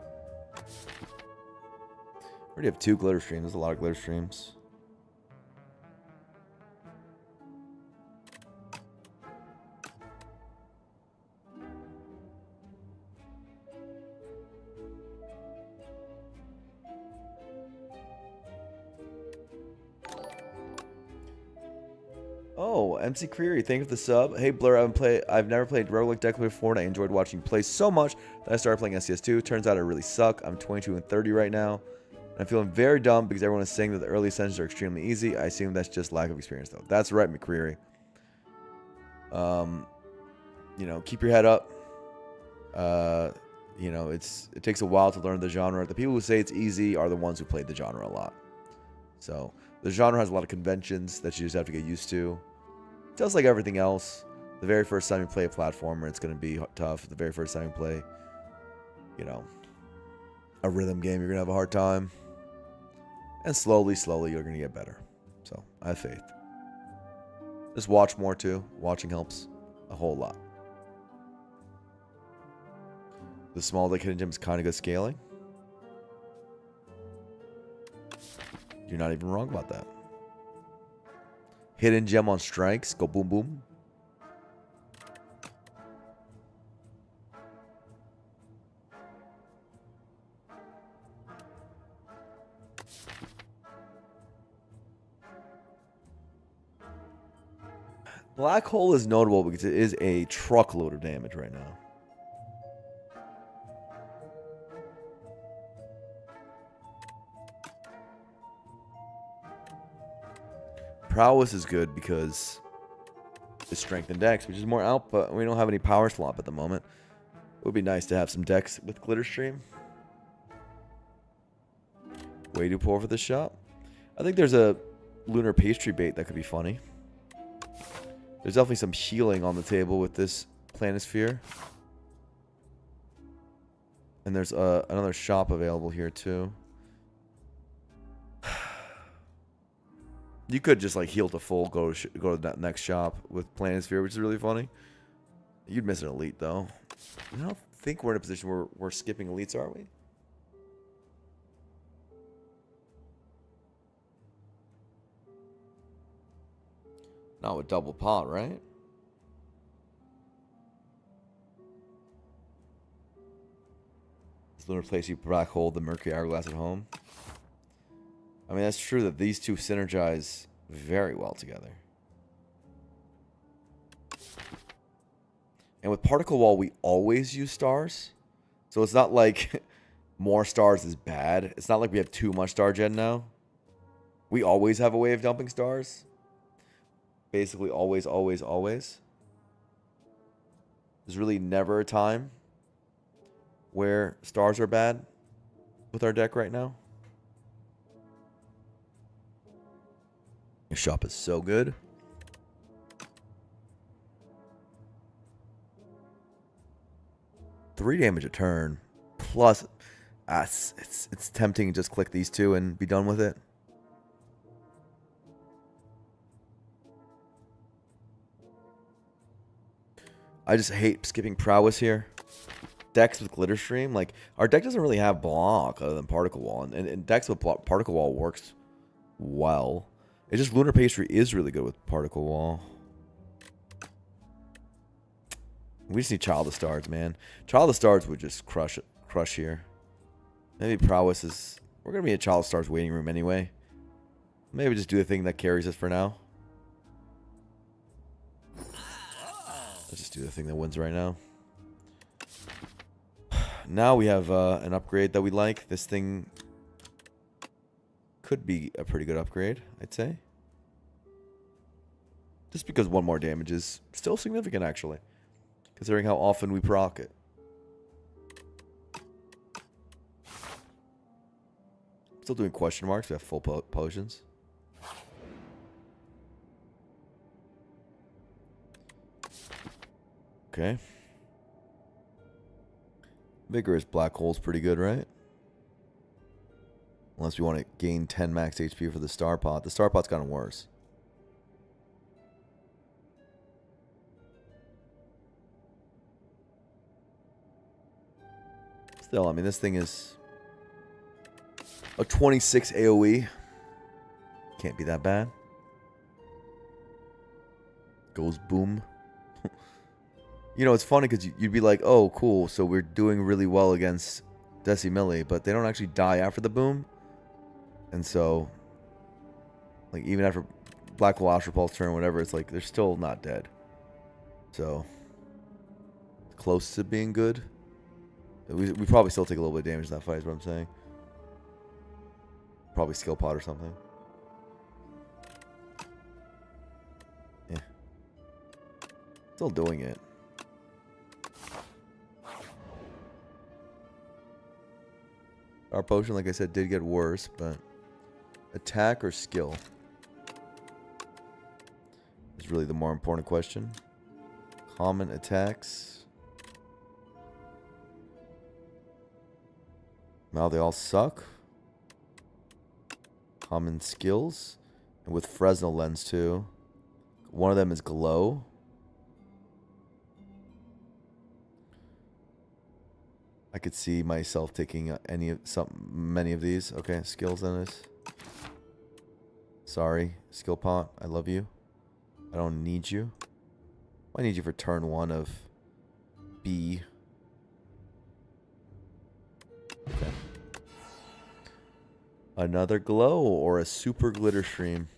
Already have 2 glitter streams. There's a lot of glitter streams. Oh, MC Creary, thank you for the sub. Hey Blur, I've never played roguelike deck before, and I enjoyed watching you play so much that I started playing SCS2. Turns out I really suck. I'm 22 and 30 right now. And I'm feeling very dumb because everyone is saying that the early ascensions are extremely easy. I assume that's just lack of experience though. That's right, McCreary. You know, keep your head up. You know, it takes a while to learn the genre. The people who say it's easy are the ones who played the genre a lot. So the genre has a lot of conventions that you just have to get used to. Just like everything else, the very first time you play a platformer, it's going to be tough. The very first time you play, you know, a rhythm game, you're going to have a hard time. And slowly, you're going to get better. So I have faith. Just watch more too. Watching helps a whole lot. The small deck hidden gem is kind of good scaling. You're not even wrong about that. Hidden gem on strikes. Go boom boom. Black hole is notable because it is a truckload of damage right now. Prowess is good because it's strength and dex, which is more output. We don't have any power slop at the moment. It would be nice to have some dex with Glitter Stream. Way too poor for this shop. I think there's a lunar pastry bait that could be funny. There's definitely some healing on the table with this planisphere. And there's another shop available here too. You could just like heal to full, go to that next shop with Planisphere, which is really funny. You'd miss an elite though. I don't think we're in a position where we're skipping elites, are we? Not with double pot, right? This lunar place you black hole the Mercury Hourglass at home. I mean, that's true that these two synergize very well together. And with Particle Wall, we always use stars. So it's not like more stars is bad. It's not like we have too much star gen now. We always have a way of dumping stars. Basically, always. There's really never a time where stars are bad with our deck right now. Your shop is so good. $3 damage a turn. Plus, it's tempting to just click these two and be done with it. I just hate skipping Prowess here. Decks with Glitter Stream. Like, our deck doesn't really have block other than Particle Wall. And decks with Particle Wall works well. It's just Lunar Pastry is really good with Particle Wall. We just need Child of Stars, man. Child of Stars would just crush here. Maybe Prowess is... We're going to be a Child of Stars waiting room anyway. Maybe just do the thing that carries us for now. Let's just do the thing that wins right now. Now we have an upgrade that we like. This thing... could be a pretty good upgrade, I'd say. Just because one more damage is still significant, actually. Considering how often we proc it. Still doing question marks. We have full potions. Okay. Vigorous Black Hole's pretty good, right? Unless we want to gain 10 max HP for the Star Pot. The Star Pot's gotten worse. Still, I mean, this thing is a 26 AoE. Can't be that bad. Goes boom. You know, it's funny because you'd be like, oh, cool, so we're doing really well against Decimilli, but they don't actually die after the boom. And so, like, even after Black Hole Astral Pulse turn, whatever, it's like they're still not dead. So close to being good. We probably still take a little bit of damage in that fight, is what I'm saying. Probably skill pot or something. Yeah. Still doing it. Our potion, like I said, did get worse, but attack or skill is really the more important question. Common attacks. Now they all suck. Common skills. And with Fresnel lens too. One of them is glow. I could see myself taking many of these. Okay, skills in this. Sorry, skill pot. I love you. I don't need you. I need you for turn 1 of B. Okay. Another glow or a super glitter stream.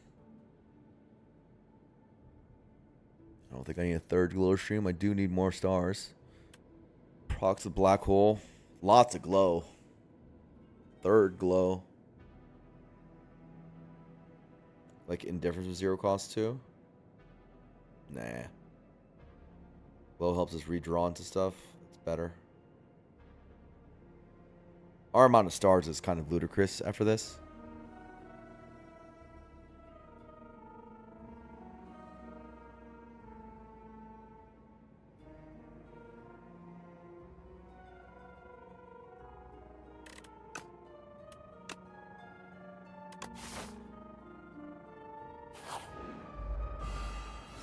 I don't think I need a third glitter stream. I do need more stars. Procs of black hole. Lots of glow. Third glow. Like indifference with 0 cost too? Nah. Glow helps us redraw into stuff. It's better. Our amount of stars is kind of ludicrous after this.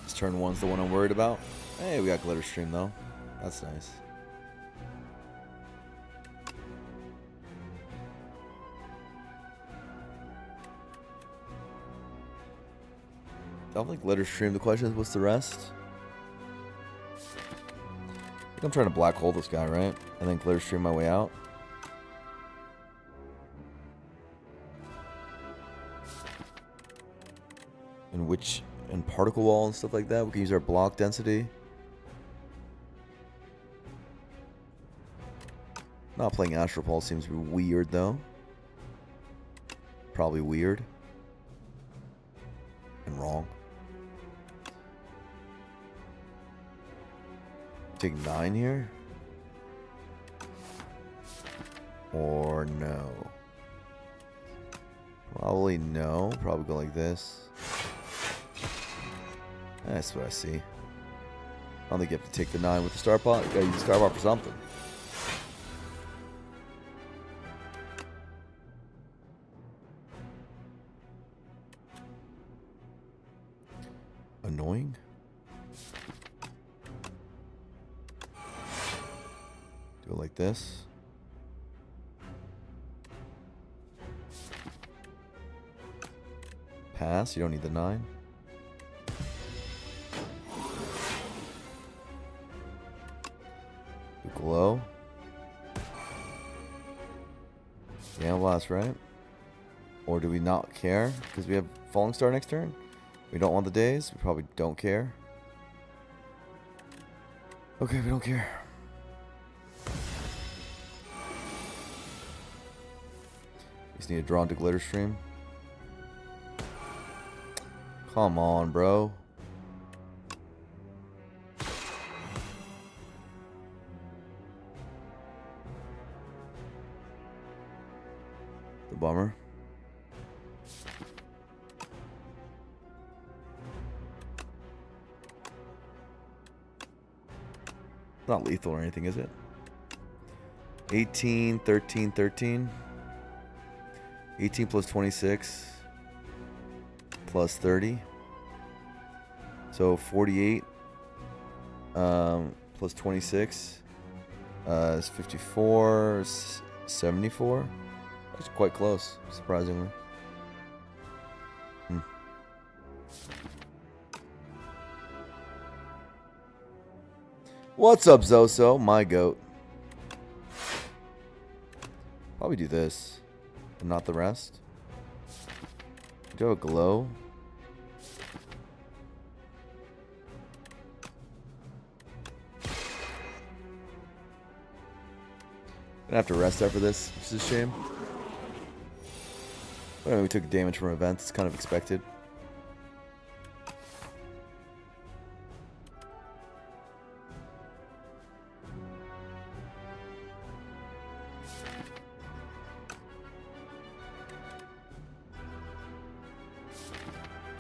This turn 1's the one I'm worried about. Hey, we got glitter stream though. That's nice. Definitely glitter stream. The question is, what's the rest? I think I'm trying to black hole this guy, right? And then glitter stream my way out. And particle wall and stuff like that. We can use our block density. Not playing Astral Pulse seems weird though. Probably weird. And wrong. Take 9 here? Or no? Probably no. Probably go like this. That's what I see. I don't think you have to take the 9 with the star pot. You gotta use the star pot for something. Annoying. Do it like this. Pass. You don't need the 9. Do glow. Yeah, blast, right? Or do we not care because we have falling star next turn? We don't want the days. We probably don't care. Okay, we don't care. Just need to draw into glitter stream. Come on, bro. The bummer. Not lethal or anything, is it? 18, 13, 13. 18 plus 26 plus 30. So 48 plus 26 is 54, 74. That's quite close, surprisingly. What's up, Zoso? My goat. Probably do this, and not the rest. Do you have a glow? Gonna have to rest after this, which is a shame. But anyway, we took damage from events. It's kind of expected.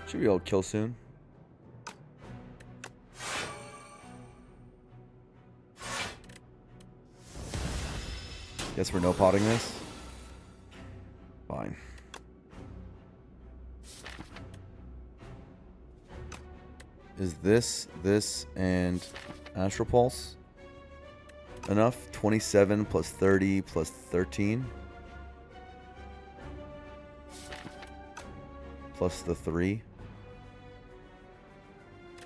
Should be able to kill soon. Guess we're no potting this. Fine. Is this, and Astral Pulse enough? 27 plus 30 plus 13. Plus the 3.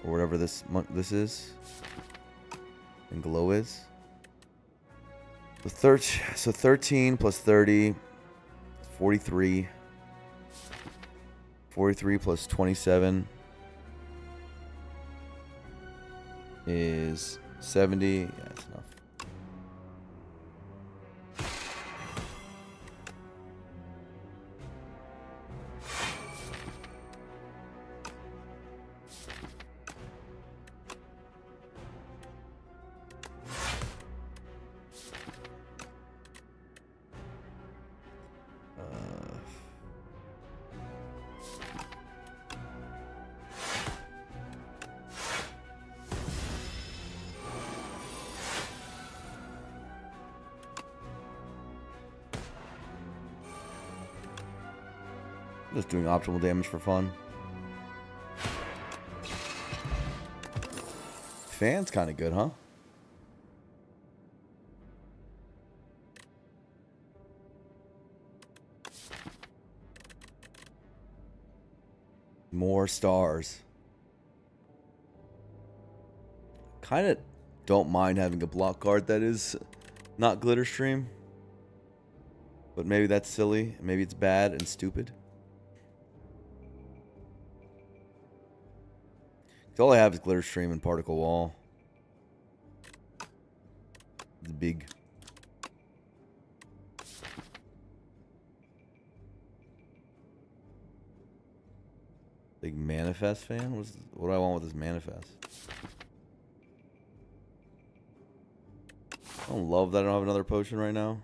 Or whatever this is. And glow is. So 13 plus 30, 43. 43 plus 27 is 70. Yeah, that's enough. Just doing optimal damage for fun. Fan's kind of good, huh? More stars. Kind of don't mind having a block card that is not glitter stream. But maybe that's silly. Maybe it's bad and stupid. All I have is glitter stream and particle wall. It's big. Big manifest fan? What do I want with this manifest? I don't love that I don't have another potion right now.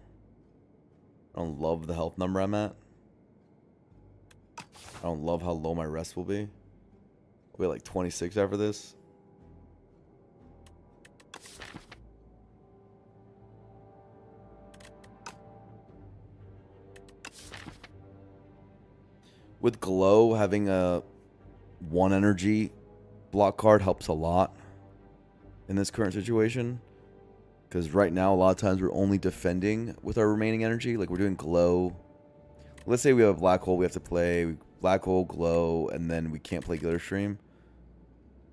I don't love the health number I'm at. I don't love how low my rest will be. I'll be like 26 after this. With glow, having a 1 energy block card helps a lot in this current situation. Because right now, a lot of times we're only defending with our remaining energy. Like we're doing glow. Let's say we have a black hole we have to play. Black hole, glow, and then we can't play glitter stream.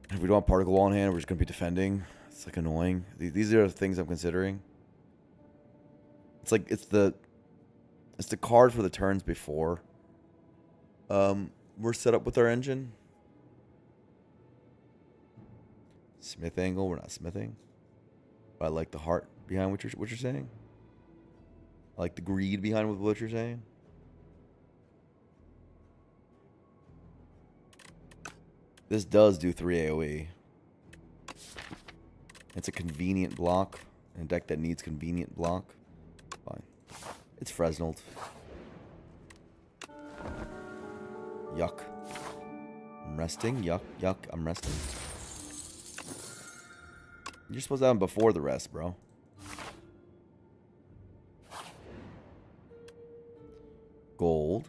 If we don't have particle wall in hand, we're just going to be defending. It's like annoying. These are the things I'm considering. It's like it's the card for the turns before we're set up with our engine. Smith angle, we're not smithing. But I like the heart behind what you're saying. I like the greed behind what you're saying. This does do 3 AoE. It's a convenient block. In a deck that needs convenient block. Fine. It's Fresneled. Yuck. I'm resting. Yuck, yuck, I'm resting. You're supposed to have them before the rest, bro. Gold.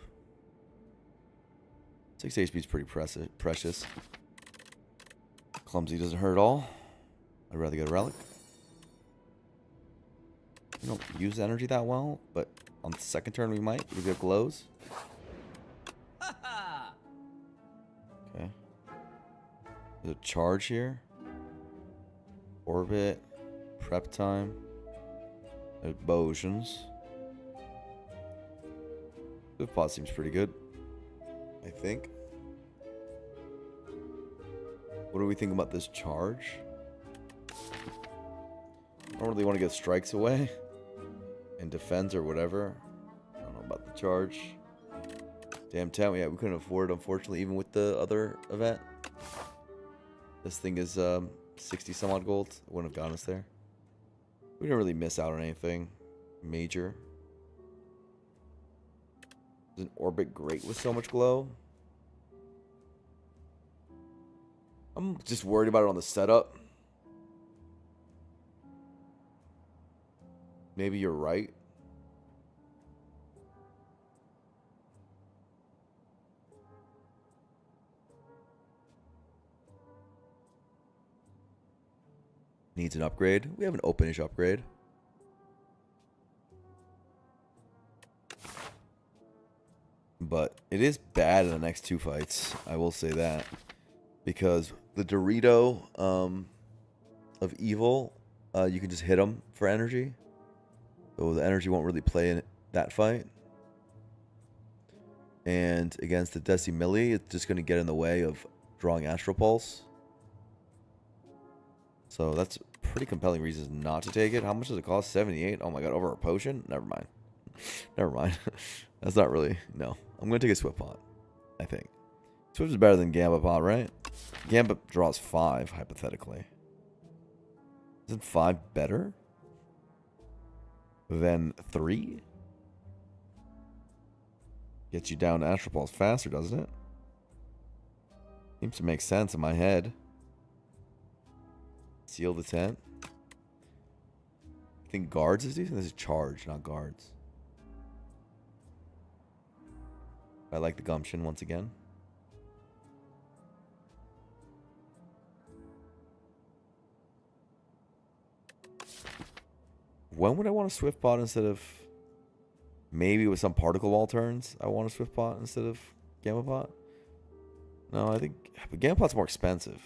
6 HP is pretty precious. Clumsy doesn't hurt at all. I'd rather get a relic. We don't use energy that well, but on the second turn we might. We get glows. Okay. There's a charge here. Orbit. Prep time. There's potions. The pot seems pretty good. I think. What do we think about this charge? I don't really want to get strikes away. and defends or whatever. I don't know about the charge. Damn 10. Yeah, we couldn't afford it, unfortunately, even with the other event. This thing is 60 some odd gold. It wouldn't have gotten us there. We didn't really miss out on anything major. Is an orbit great with so much glow? I'm just worried about it on the setup. Maybe you're right. Needs an upgrade. We have an openish upgrade. But it is bad in the next two fights. I will say that. Because the Dorito of evil, you can just hit them for energy. So the energy won't really play in that fight. And against the Decimilli, it's just going to get in the way of drawing Astral Pulse. So that's pretty compelling reasons not to take it. How much does it cost? 78? Oh my god, over a potion? Never mind. Never mind. That's not really... No. I'm going to take a Swift Pot, I think. Swift is better than Gambit Pot, right? Gambit draws 5, hypothetically. Isn't 5 better than 3? Gets you down to Astral Pulse faster, doesn't it? Seems to make sense in my head. Seal the tent. I think guards is decent. This is charge, not guards. I like the gumption once again. When would I want a Swift Pot instead of... Maybe with some Particle Wall turns, I want a Swift Pot instead of Gamma Pot? No, I think... But Gamma Pot's more expensive.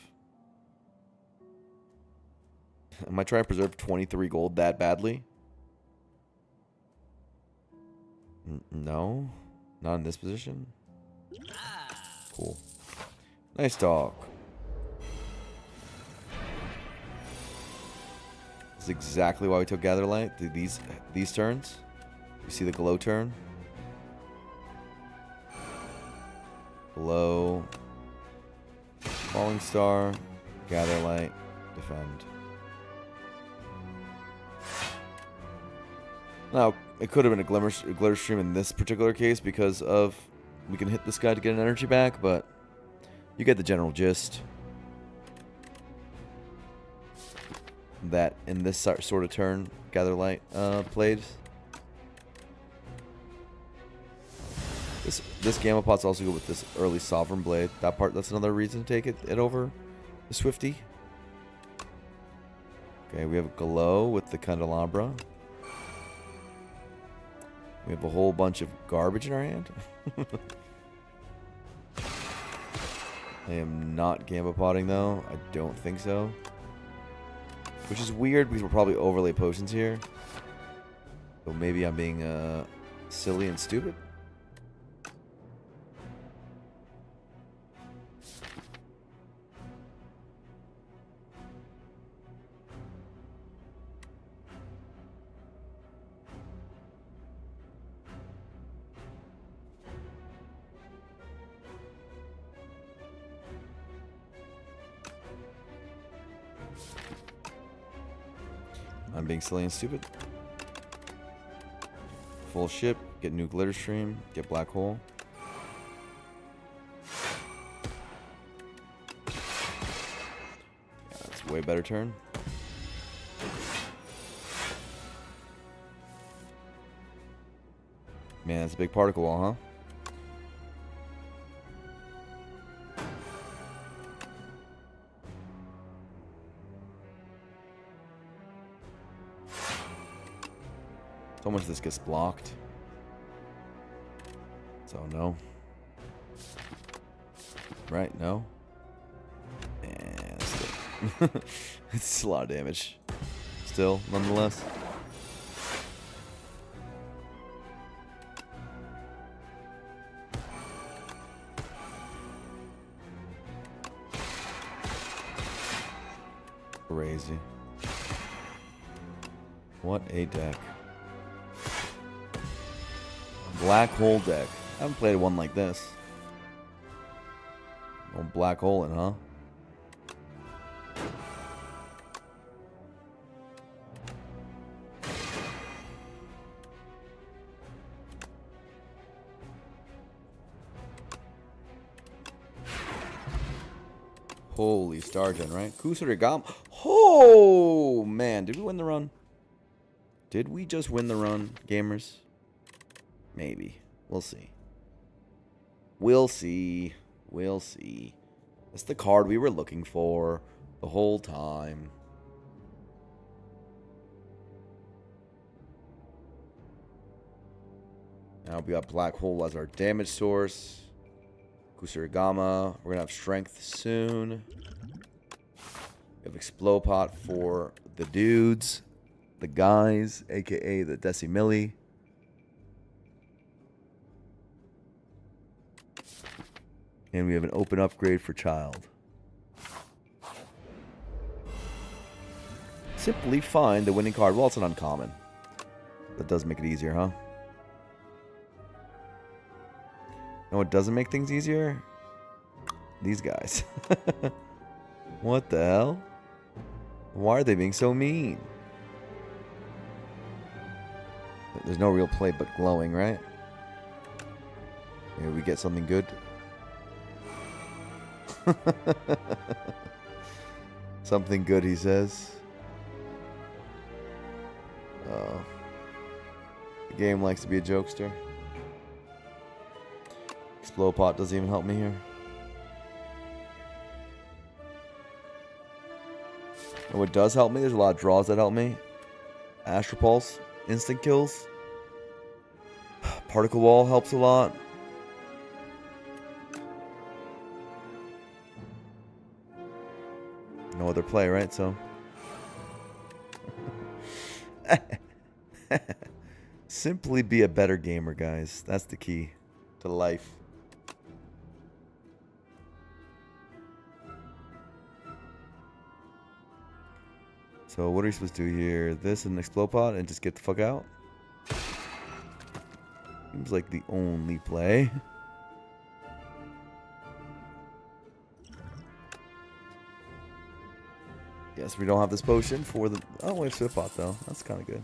Am I trying to preserve 23 gold that badly? No. Not in this position. Cool. Nice talk. This is exactly why we took Gather Light. These turns. You see the glow turn? Glow. Falling Star. Gather Light. Defend. Now, it could have been a glitter stream in this particular case because of we can hit this guy to get an energy back, but you get the general gist. That in this sort of turn, Gather Light played. This Gamma Pot's also good with this early Sovereign Blade. That's another reason to take it over the Swifty. Okay, we have Glow with the Candelabra. We have a whole bunch of garbage in our hand. I am not Gamba Potting though. I don't think so. Which is weird because we're probably overlay potions here. So maybe I'm being silly and stupid. I'm being silly and stupid. Full ship, get new glitter stream, get black hole. Yeah, that's a way better turn. Man, that's a big particle wall, huh? So much this gets blocked. So no. Right, no. And still. It's a lot of damage. Still, nonetheless. Crazy. What a deck. Black hole deck. I haven't played one like this. No black hole in, huh? Holy Stargen, right? Kusarigama. Oh, man. Did we win the run? Did we just win the run, gamers? Maybe. We'll see. We'll see. We'll see. That's the card we were looking for the whole time. Now we got Black Hole as our damage source. Kusarigama. We're going to have Strength soon. We have Explopot for the dudes. The guys, a.k.a. the Decimilli. And we have an open upgrade for Child. Simply find the winning card. Well, it's an uncommon. That does make it easier, huh? No, it doesn't make things easier? These guys. What the hell? Why are they being so mean? There's no real play but glowing, right? Maybe we get something good. Something good, he says. The game likes to be a jokester. Explopot doesn't even help me here. And what does help me, there's a lot of draws that help me. Astropulse, instant kills. Particle Wall helps a lot. No other play, right? So simply be a better gamer, guys. That's the key to life. So what are you supposed to do here? This and Explopot and just get the fuck out? Seems like the only play. Yes, we don't have this potion for the... Oh, we have Swiftbot, though. That's kind of good.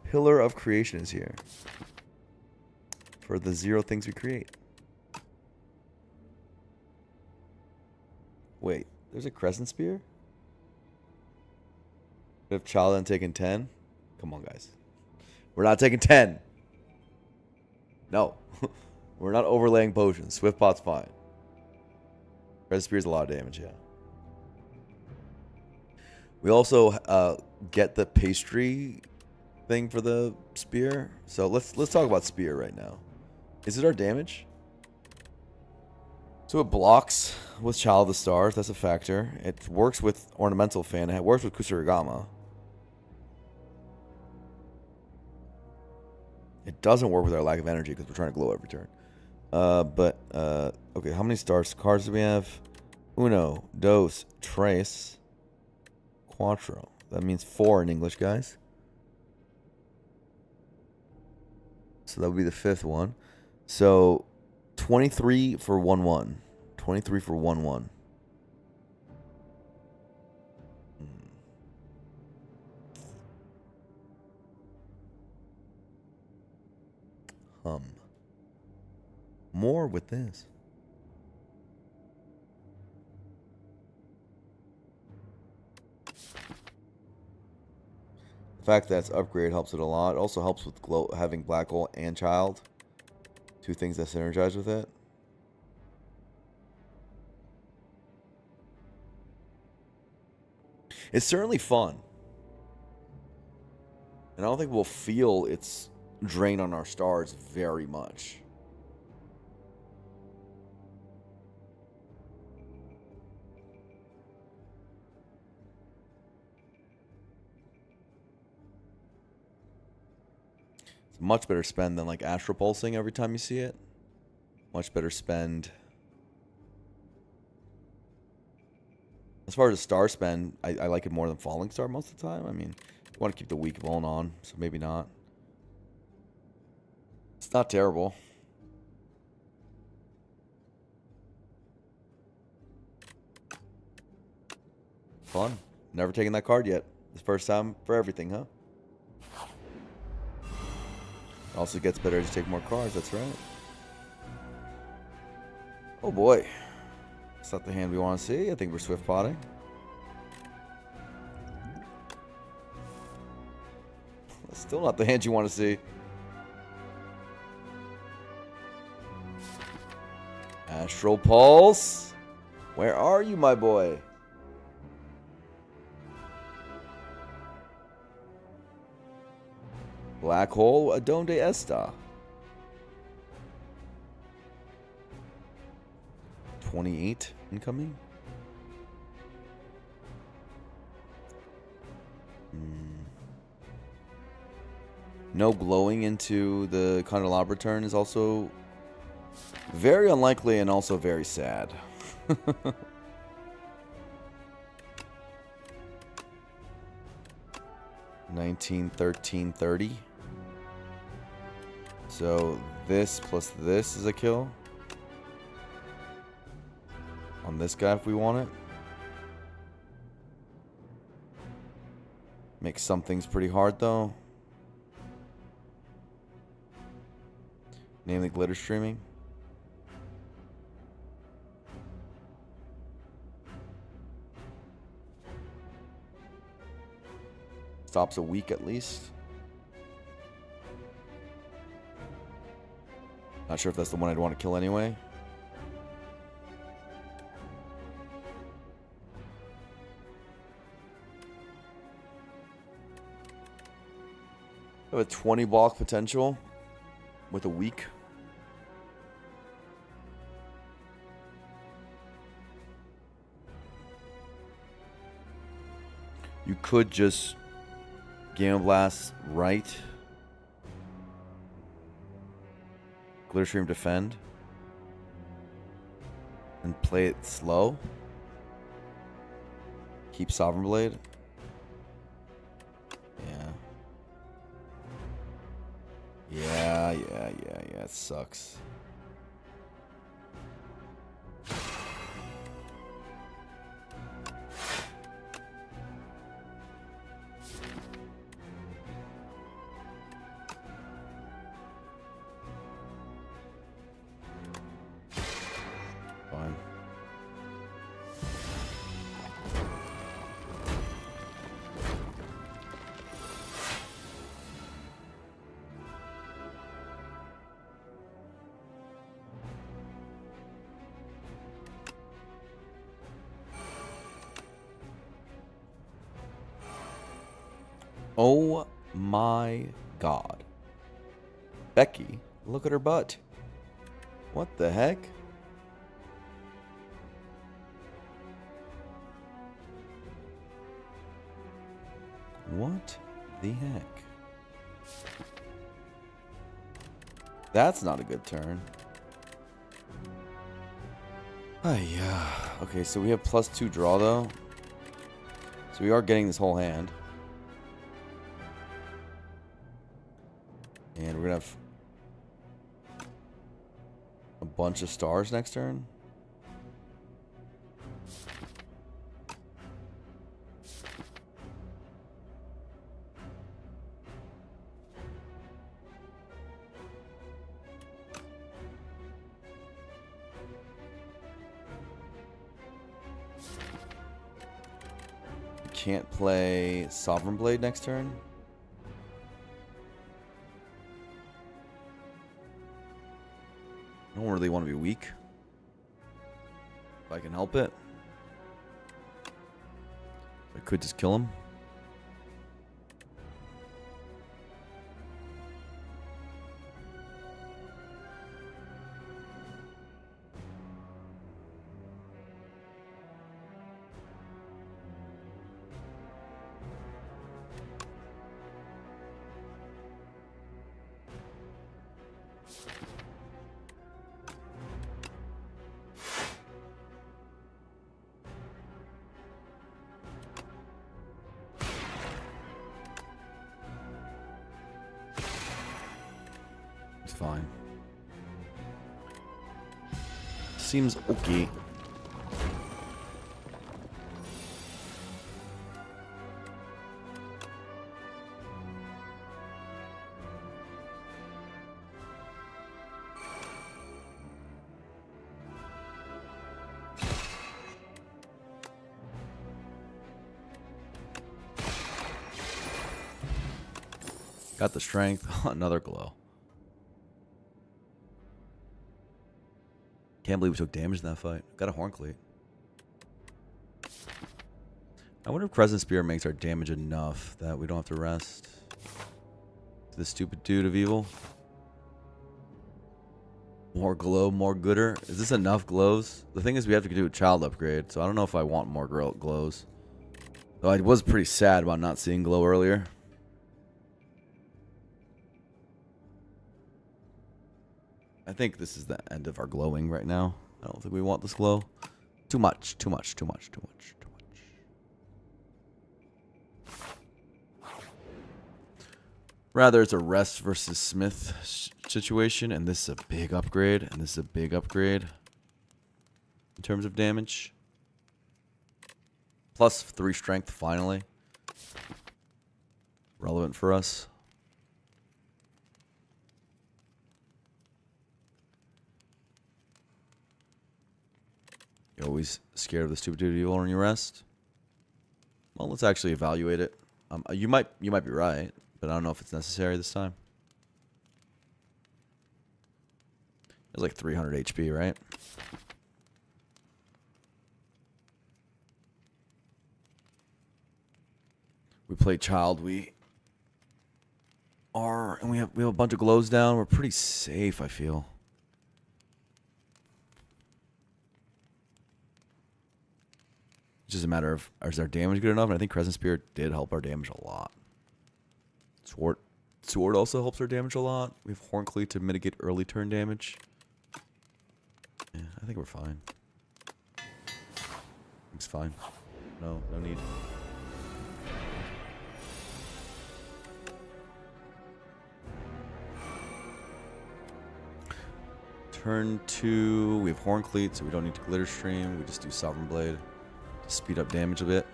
Pillar of Creation is here. For the 0 things we create. Wait, there's a Crescent Spear? If Child and taken 10? Come on, guys. We're not taking 10. No. We're not overlaying potions. Swiftbot's fine. Crescent Spear's a lot of damage, yeah. We also get the pastry thing for the spear. So let's talk about spear right now. Is it our damage? So it blocks with Child of the Stars. That's a factor. It works with Ornamental Fan. It works with Kusarigama. It doesn't work with our lack of energy because we're trying to glow every turn. Okay, how many stars cards do we have? Uno, dos, tres, cuatro. That means 4 in English, guys. So that would be the 5th one. So 23 for 1-1. 23 for 1-1. More with this. The fact that it's upgrade helps it a lot. It also helps with having Black Hole and Child. 2 things that synergize with it. It's certainly fun. And I don't think we'll feel its drain on our stars very much. It's a much better spend than like Astral Pulsing every time you see it. Much better spend. As far as star spend, I like it more than Falling Star most of the time. I mean, you want to keep the weak bone on, so maybe not. It's not terrible. Fun. Never taken that card yet. It's first time for everything, huh? Also gets better as you take more cards, that's right. Oh boy. It's not the hand we want to see. I think we're swift potting. That's still not the hand you want to see. Astral Pulse. Where are you, my boy? Black Hole, Adonde Esta. 28 incoming. No glowing into the candelabra turn is also very unlikely and also very sad. 19, 13, 30. So this plus this is a kill. On this guy if we want it. Makes some things pretty hard though. Namely glitter streaming. Stops a week at least. Not sure if that's the one I'd want to kill anyway. I have a 20 block potential with a week. You could just Gamma Blast right. Glitter Stream defend. And play it slow. Keep Sovereign Blade. Yeah, it sucks. Fine. Oh my god. Becky, look at her butt. What the heck? What the heck? That's not a good turn. Yeah. Okay, so we have +2 draw though. So we are getting this whole hand. And we're gonna have a bunch of stars next turn. Can't play Sovereign Blade next turn. I don't really want to be weak. If I can help it. I could just kill him. fine. Seems okay. Got the strength. Another glow. Can't believe we took damage in that fight. Got a horn cleat. I wonder if Crescent Spear makes our damage enough that we don't have to rest. The stupid dude of evil. More glow, more gooder. Is this enough glows? The thing is we have to do a child upgrade, so I don't know if I want more glows. Though I was pretty sad about not seeing glow earlier. I think this is the end of our glowing right now. I don't think we want this glow. Too much, too much, too much, too much, too much. Rather, it's a rest versus Smith situation, and this is a big upgrade, and this is a big upgrade in terms of damage. Plus 3 strength, finally. Relevant for us. You're always scared of the stupid dude evil when you rest. Well, let's actually evaluate it. You might be right, but I don't know if it's necessary this time. It's like 300 HP, right? We play child. We are, and we have a bunch of glows down. We're pretty safe, I feel. It's just a matter of, is our damage good enough? And I think Crescent Spear did help our damage a lot. Sword also helps our damage a lot. We have Horn Cleat to mitigate early turn damage. Yeah, I think we're fine. It's fine. No need. Turn 2, we have Horn Cleat, so we don't need to Glitter Stream. We just do Sovereign Blade to speed up damage a bit.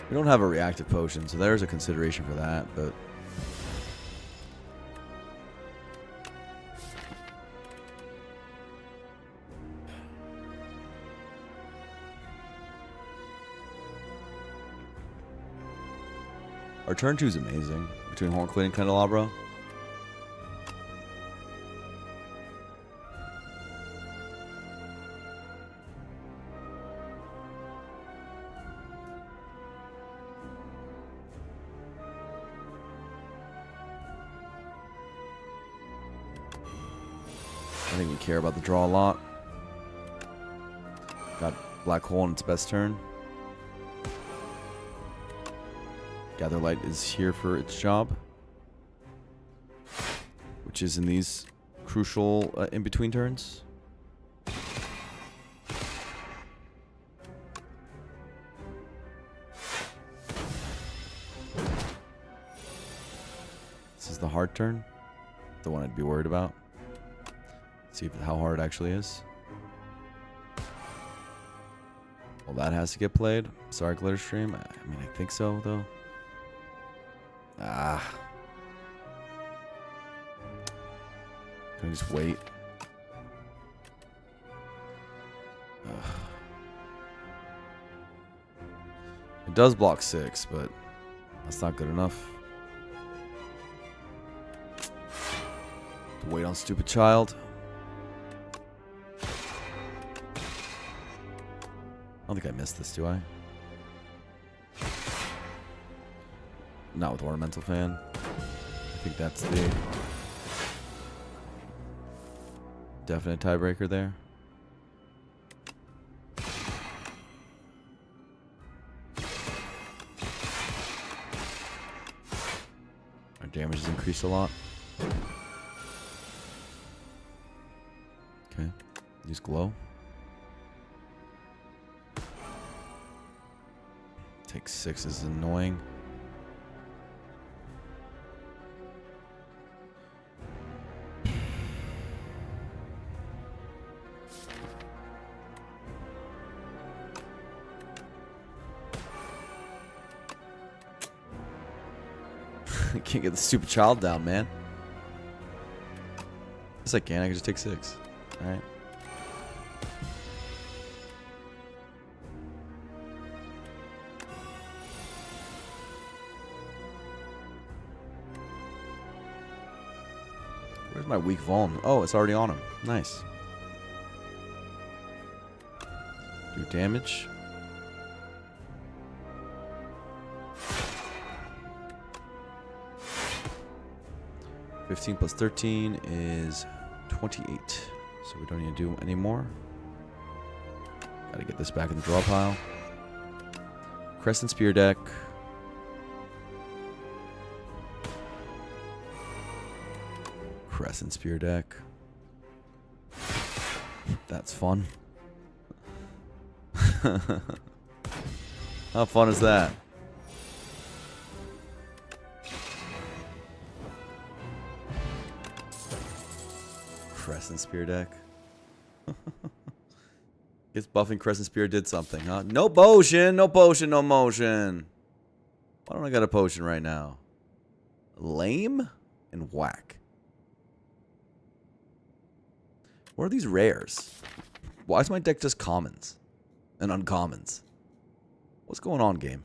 We don't have a reactive potion, so there's a consideration for that, but our turn 2 is amazing between Horn Cleat and Candelabra. I think we care about the draw a lot. Got Black Hole in its best turn. Gather Light is here for its job, which is in these crucial in-between turns. This is the hard turn, the one I'd be worried about. See how hard it actually is. Well, that has to get played. Sorry, Glitter Stream. I mean, I think so, though. Ah. Can I just wait? Ugh. It does block 6, but that's not good enough. To wait on stupid child. I don't think I missed this, do I? Not with Ornamental Fan. I think that's the definite tiebreaker there. Our damage has increased a lot. Okay. Use Glow. Take 6 is annoying. Can't get the stupid child down, man. Yes, I can. I can just take 6. Alright. Where's my weak Vuln? Oh, it's already on him. Nice. Do damage. $15 plus 13 is 28. So we don't need to do any more. Gotta get this back in the draw pile. Crescent Spear deck. Crescent Spear deck. That's fun. How fun is that? Crescent Spear deck. Guess buffing Crescent Spear did something, huh? No potion, no potion, no motion. Why don't I got a potion right now? Lame and whack. What are these rares? Why is my deck just commons and uncommons? What's going on, game?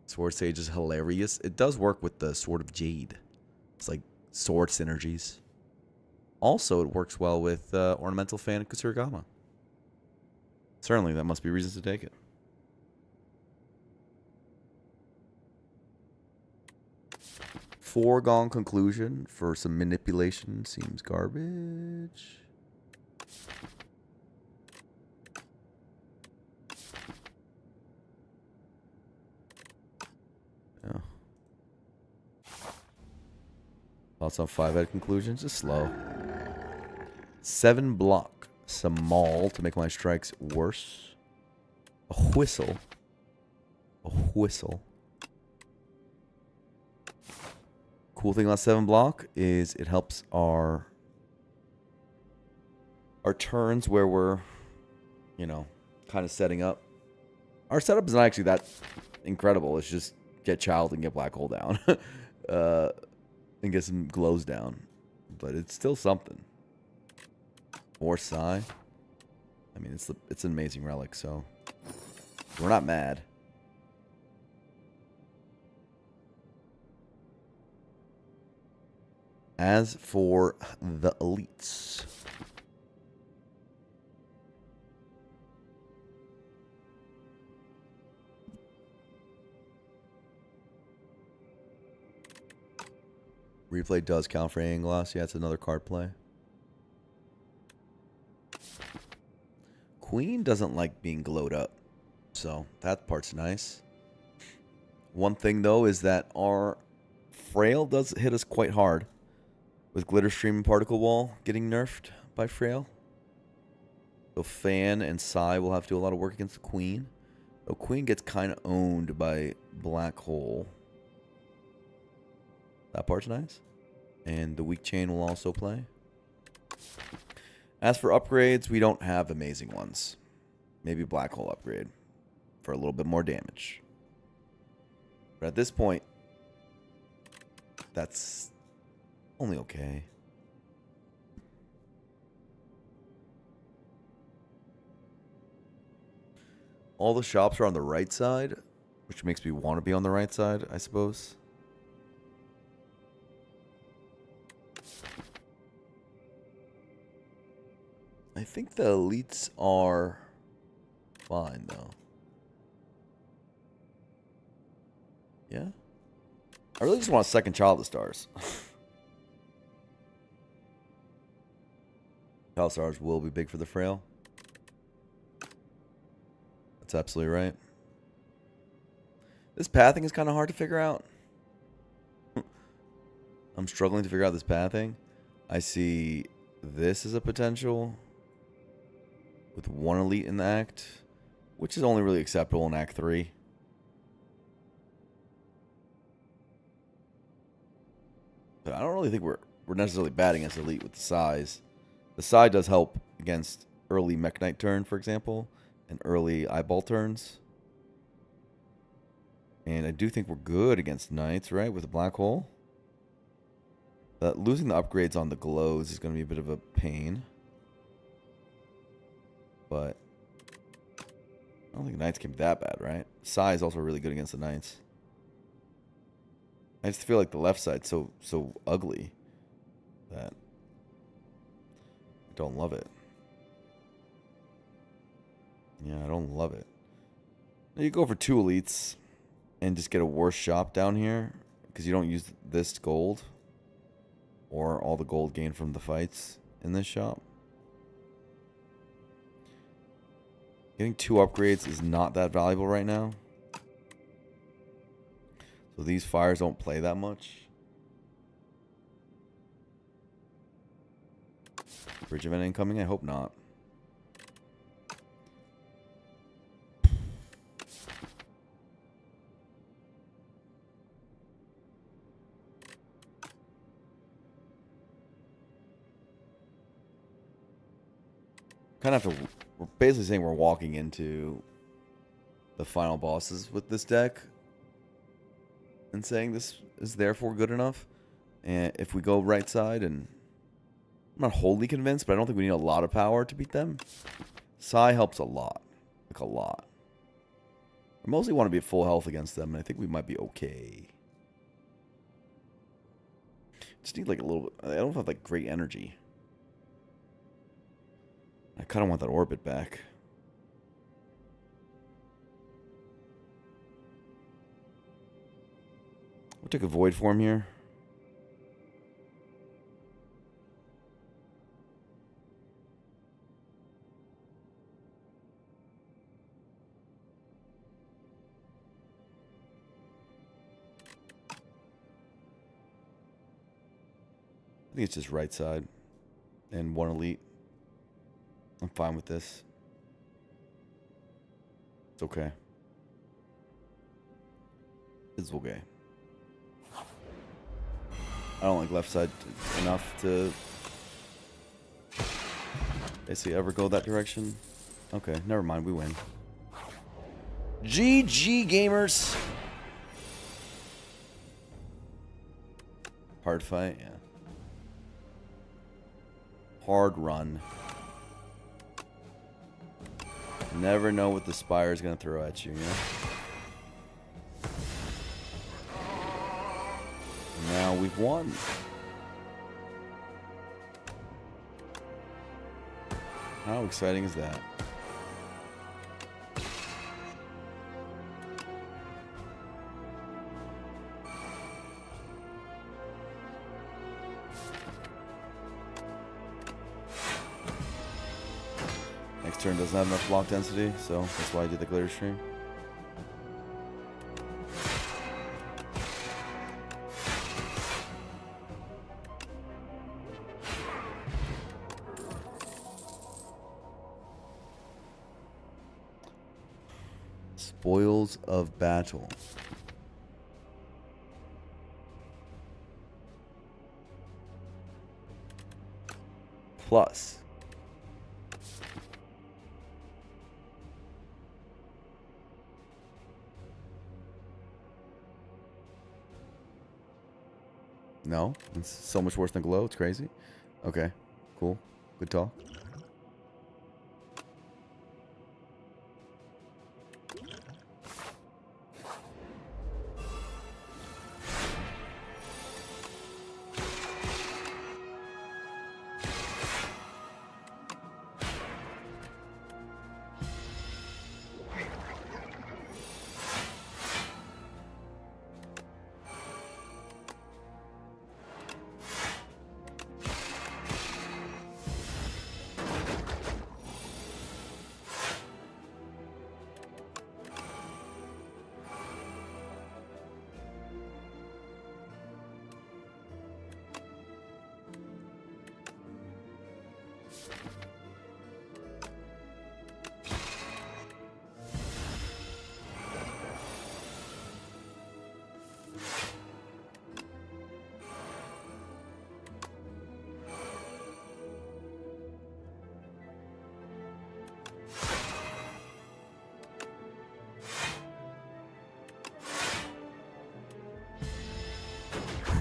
Sword Sage is hilarious. It does work with the Sword of Jade. It's like sword synergies. Also, it works well with Ornamental Fan and Kusurigama. Certainly, that must be reasons to take it. Foregone conclusion for some manipulation seems garbage. Yeah. Thoughts on 5-head conclusions? Just slow. 7 block. Some maul to make my strikes worse. A whistle. A whistle. Cool thing about 7 block is it helps our turns where we're, you know, kind of setting up. Our setup is not actually that incredible. It's just get child and get black hole down. And get some glows down. But it's still something. Or Psy. I mean, it's an amazing relic, so we're not mad. As for the elites. Replay does count for Angloss. Yeah, it's another card play. Queen doesn't like being glowed up. So that part's nice. One thing, though, is that our Frail does hit us quite hard. With Glitter Stream and Particle Wall getting nerfed by Frail. So Fan and Psy will have to do a lot of work against the Queen. So Queen gets kind of owned by Black Hole. That part's nice. And the Weak Chain will also play. As for upgrades, we don't have amazing ones. Maybe Black Hole upgrade for a little bit more damage. But at this point, that's only okay. All the shops are on the right side, which makes me want to be on the right side, I suppose. I think the elites are fine, though. Yeah? I really just want a second Child of Stars. Child of Stars will be big for the Frail. That's absolutely right. This pathing is kind of hard to figure out. I'm struggling to figure out this pathing. I see this as a potential with one elite in the act, which is only really acceptable in Act 3. But I don't really think we're necessarily batting against elite with the size. The Psy does help against early Mech Knight turn, for example, and early eyeball turns. And I do think we're good against knights, right? With the black hole. Losing the upgrades on the glows is going to be a bit of a pain. But I don't think knights can be that bad, right? Sai is also really good against the knights. I just feel like the left side's so ugly that I don't love it. Yeah, I don't love it. You go for 2 elites and just get a worse shop down here because you don't use this gold or all the gold gained from the fights in this shop. Getting 2 upgrades is not that valuable right now. So these fires don't play that much. Bridge event incoming? I hope not. Kind of have to... We're basically saying we're walking into the final bosses with this deck. And saying this is therefore good enough. And if we go right side, and I'm not wholly convinced, but I don't think we need a lot of power to beat them. Sai helps a lot. Like a lot. I mostly want to be at full health against them, and I think we might be okay. Just need like a little... I don't have like great energy. I kind of want that orbit back. We'll take a void form here. I think it's just right side and 1 elite. I'm fine with this. It's okay. It's okay. I don't like left side enough to basically ever go that direction. Okay, never mind. We win. GG, gamers. Hard fight, yeah. Hard run. Never know what the Spire is going to throw at you, you know? Now we've won. How exciting is that? Next turn doesn't have enough block density, so that's why I did the glitter stream. Spoils of battle. Plus. No, it's so much worse than glow. It's crazy. Okay, cool. Good talk.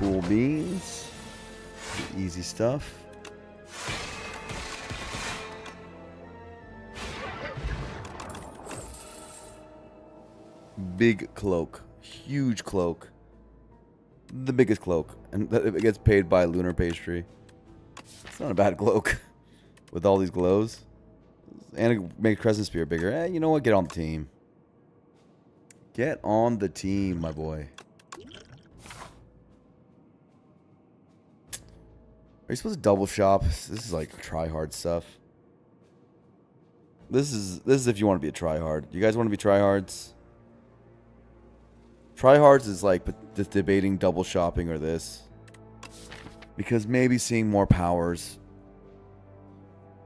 Cool beans. Easy stuff. Big cloak. Huge cloak. The biggest cloak. And it gets paid by lunar pastry. It's not a bad cloak. With all these glows. And it makes Crescent Spear bigger. You know what? Get on the team. Get on the team, my boy. Are you supposed to double shop? This is like try-hard stuff. This is if you want to be a try-hard. You guys want to be try-hards? Try-hards is like just debating double shopping or this. Because maybe seeing more powers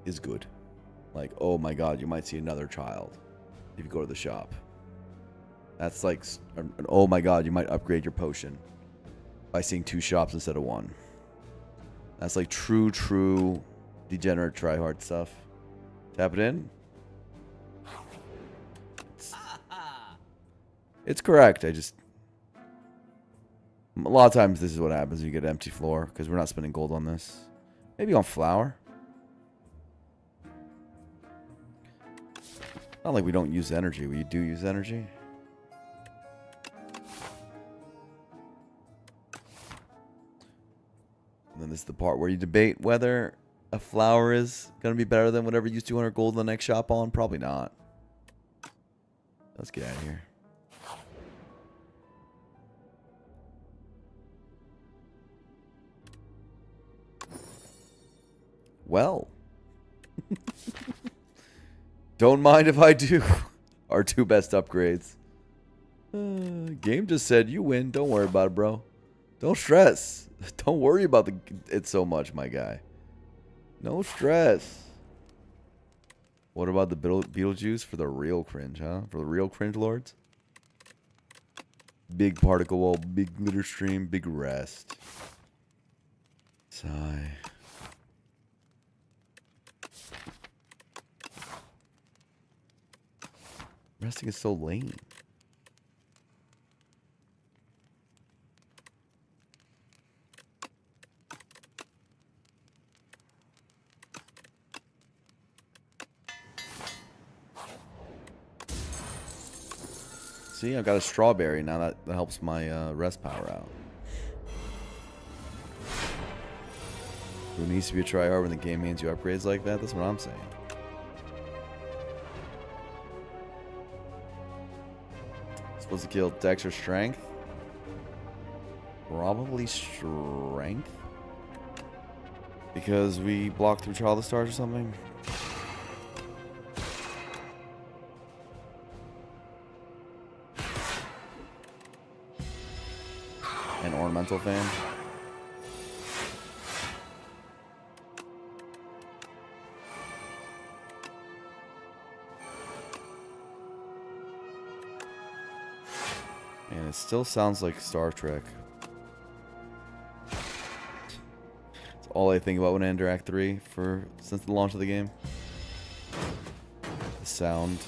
is good. Like, oh my god, you might see another child if you go to the shop. That's like, oh my god, you might upgrade your potion by seeing 2 shops instead of 1. That's like true degenerate tryhard stuff. Tap it in. It's correct. A lot of times this is what happens when you get an empty floor because we're not spending gold on this. Maybe on flour. Not like we don't use energy. We do use energy. And then this is the part where you debate whether a flower is going to be better than whatever you use 200 gold in the next shop on. Probably not. Let's get out of here. Well. Don't mind if I do. Our 2 best upgrades. Game just said you win. Don't worry about it, bro. Don't stress. Don't worry about it so much, my guy. No stress. What about the Beetlejuice for the real cringe, huh? For the real cringe lords? Big particle wall, big glitter stream, big rest. Sigh. Resting is so lame. See, I've got a strawberry now. That helps my rest power out. Who needs to be a tryhard when the game hands you upgrades like that? That's what I'm saying. Supposed to kill Dex or Strength? Probably Strength. Because we blocked through Child of Stars or something? An ornamental fan. And it still sounds like Star Trek. It's all I think about when I enter Act 3 since the launch of the game. The sound.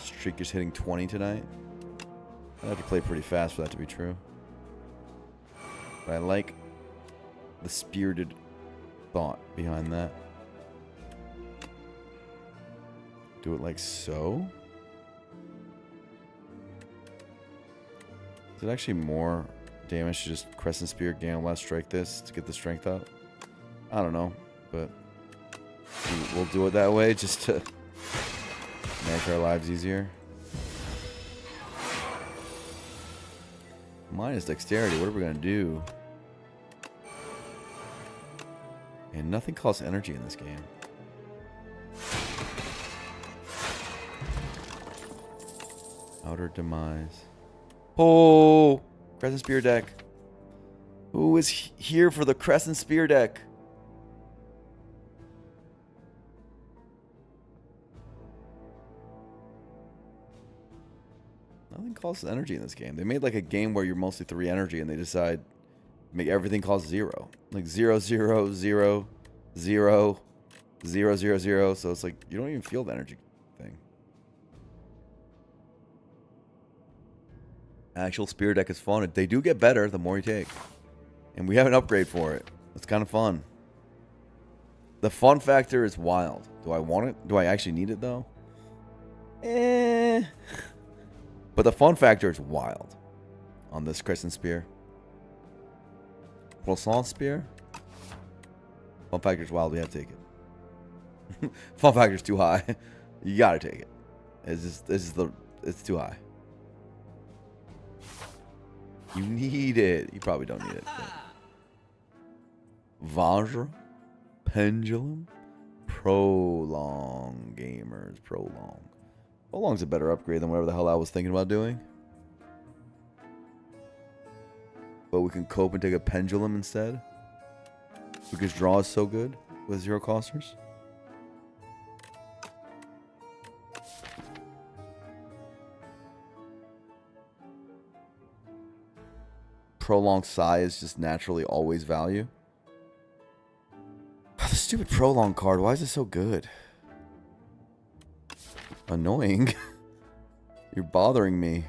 Streak is hitting 20 tonight. I'd have to play pretty fast for that to be true. But I like the spirited thought behind that. Do it like so. Is it actually more damage to just Crescent Spear, gain less strike this to get the strength up? I don't know, but we'll do it that way just to make our lives easier. Minus dexterity, what are we going to do? And nothing costs energy in this game. Outer Demise. Oh! Crescent Spear deck. Who is here for the Crescent Spear deck? Nothing costs energy in this game. They made like a game where you're mostly 3 energy and they decide to make everything cost 0. Like 0, 0, 0, 0, 0, 0, 0. So it's like you don't even feel the energy thing. Actual spear deck is fun. They do get better the more you take. And we have an upgrade for it. It's kind of fun. The fun factor is wild. Do I want it? Do I actually need it, though? But the fun factor is wild on this Crescent Spear. Croissant Spear? Fun factor is wild. We have to take it. Fun factor is too high. You gotta take it. It's too high. You need it. You probably don't need it. Vajra, Pendulum, Prolong gamers, Prolong. Prolong's a better upgrade than whatever the hell I was thinking about doing. But we can cope and take a Pendulum instead. Because draw is so good with zero costers. Prolong Psi is just naturally always value. The stupid Prolong card, why is it so good? Annoying. You're bothering me.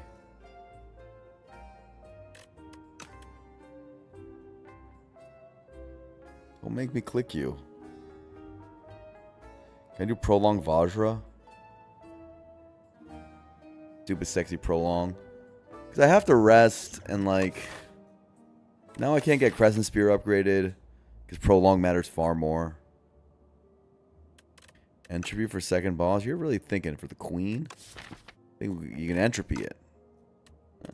Don't make me click you. Can I do Prolong Vajra? Stupid sexy Prolong. Because I have to rest and like... Now I can't get Crescent Spear upgraded. Because Prolong matters far more. Entropy for second boss. You're really thinking for the queen? I think you can entropy it.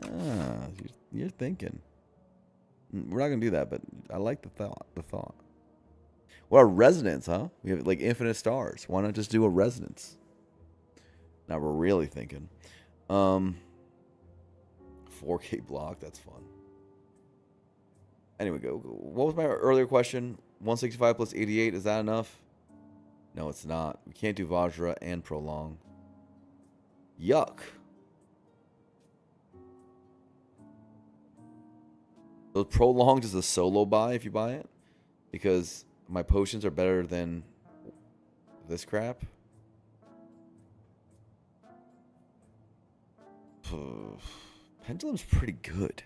Ah, you're thinking. We're not going to do that, but I like the thought. What a resonance, huh? We have like infinite stars. Why not just do a resonance? Now we're really thinking. 4K block, that's fun. Anyway, go. What was my earlier question? 165 plus 88, is that enough? No, it's not. We can't do Vajra and Prolong. Yuck. So Prolong is a solo buy if you buy it. Because my potions are better than this crap. Pendulum's pretty good.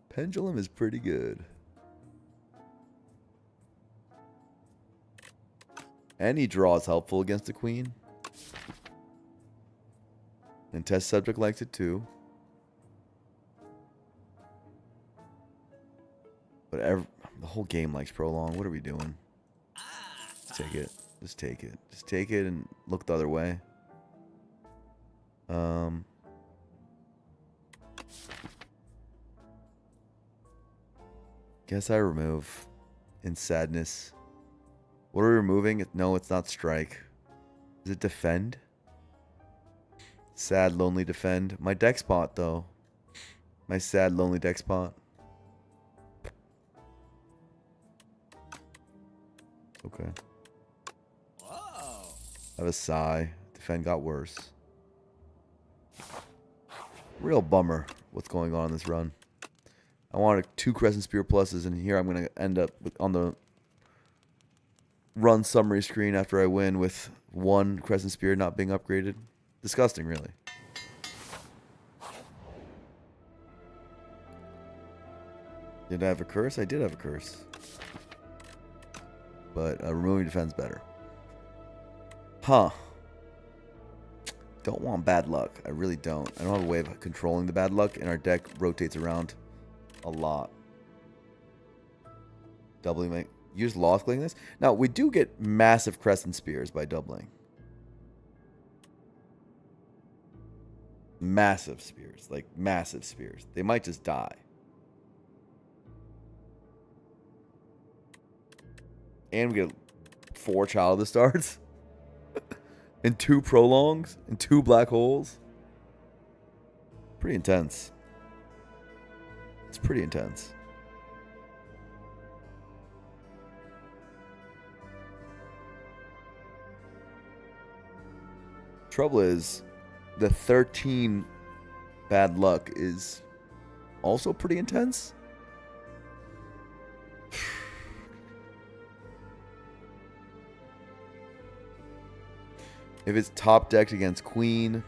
Pendulum is pretty good. Any draw is helpful against the queen. And test subject likes it too. But the whole game likes Prolong. What are we doing? Take it. Just take it. Just take it and look the other way. Guess I remove in sadness. What are we removing? No, it's not strike. Is it defend? Sad, lonely defend. My deck spot, though. My sad, lonely deck spot. Okay. Whoa. I have a sigh. Defend got worse. Real bummer what's going on in this run. I wanted 2 Crescent Spear pluses, and here I'm going to end up on the run summary screen after I win with 1 Crescent Spear not being upgraded. Disgusting, really. Did I have a curse? I did have a curse. But removing defense better. Huh. Don't want bad luck. I really don't. I don't have a way of controlling the bad luck, and our deck rotates around a lot. Doubling my... You just lost clicking this? Now, we do get massive Crescent Spears by doubling. Massive spears. Like, massive spears. They might just die. And we get 4 Child of the Stars. And 2 Prolongs. And 2 Black Holes. Pretty intense. It's pretty intense. Trouble is, the 13 bad luck is also pretty intense. If it's top decked against Queen,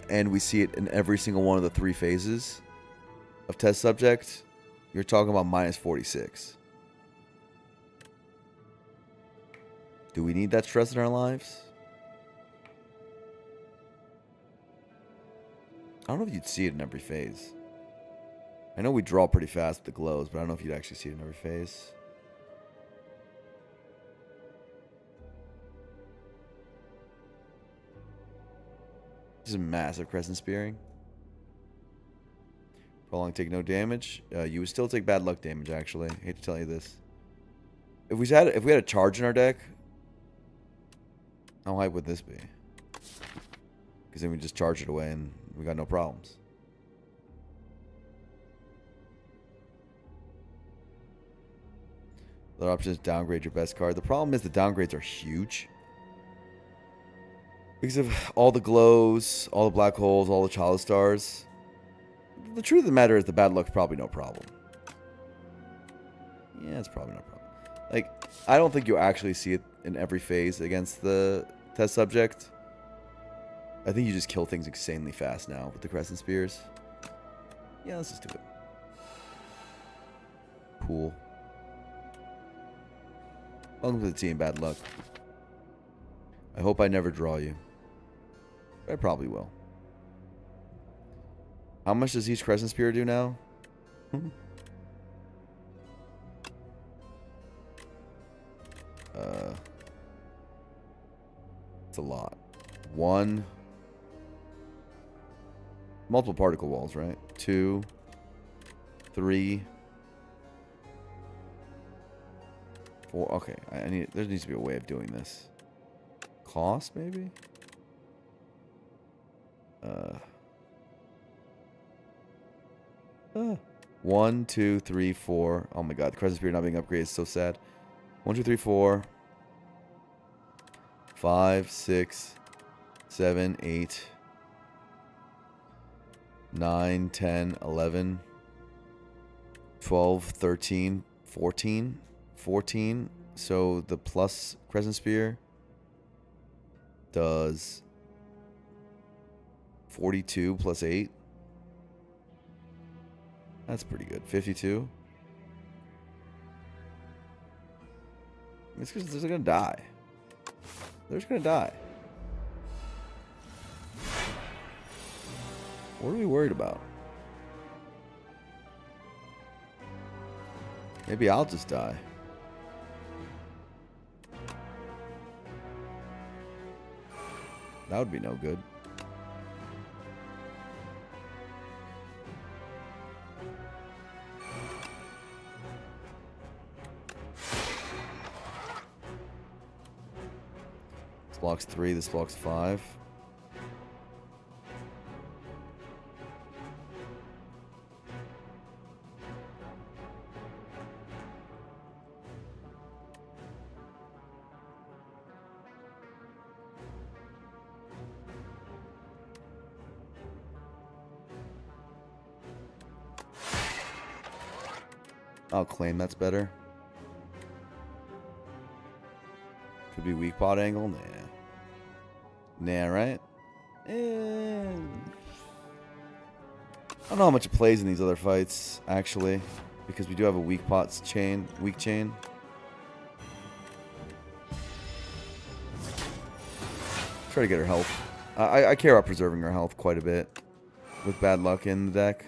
and we see it in every single one of the 3 phases of test subject, you're talking about minus 46. Do we need that stress in our lives? I don't know if you'd see it in every phase. I know we draw pretty fast with the glows, but I don't know if you'd actually see it in every phase. This is a massive crescent spearing. Prolonged take no damage. You would still take bad luck damage, actually. I hate to tell you this. If we had a charge in our deck, how hype would this be? Because then we just charge it away and we got no problems. The other option is downgrade your best card. The problem is the downgrades are huge. Because of all the glows, all the black holes, all the child stars. The truth of the matter is the bad luck's probably no problem. Yeah, it's probably no problem. Like, I don't think you'll actually see it in every phase against the test subject. I think you just kill things insanely fast now with the Crescent Spears. Yeah, let's just do it. Cool. Welcome to the team, bad luck. I hope I never draw you. I probably will. How much does each Crescent Spear do now? It's a lot. 1. Multiple particle walls, right? 2. 3. 4. Okay, there needs to be a way of doing this. Cost, maybe? 1, 2, 3, 4. Oh my god, the Crescent Spear not being upgraded is so sad. 1, 2, 3, 4. 5, 6, 7, 8. 9, 10, 11. 12, 13, 14. 14. So the plus Crescent Spear does 42 plus 8. That's pretty good. 52. It's because they're going to die. They're just going to die. What are we worried about? Maybe I'll just die. That would be no good. This blocks 3, this blocks 5. I'll claim that's better. Could be weak pot angle? Nah. Nah, right? I don't know how much it plays in these other fights, actually. Because we do have a weak pots chain, weak chain. Try to get her health. I care about preserving her health quite a bit. With bad luck in the deck.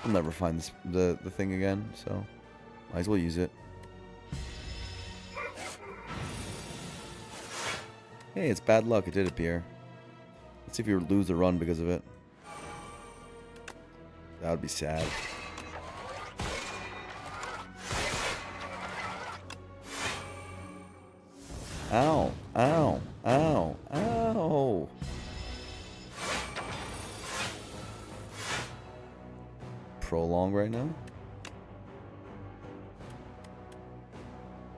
I'll never find this, the thing again, so might as well use it. Hey, it's bad luck. It did appear. Let's see if you lose the run because of it. That would be sad. Ow. Ow. Ow. Ow. Prolong right now.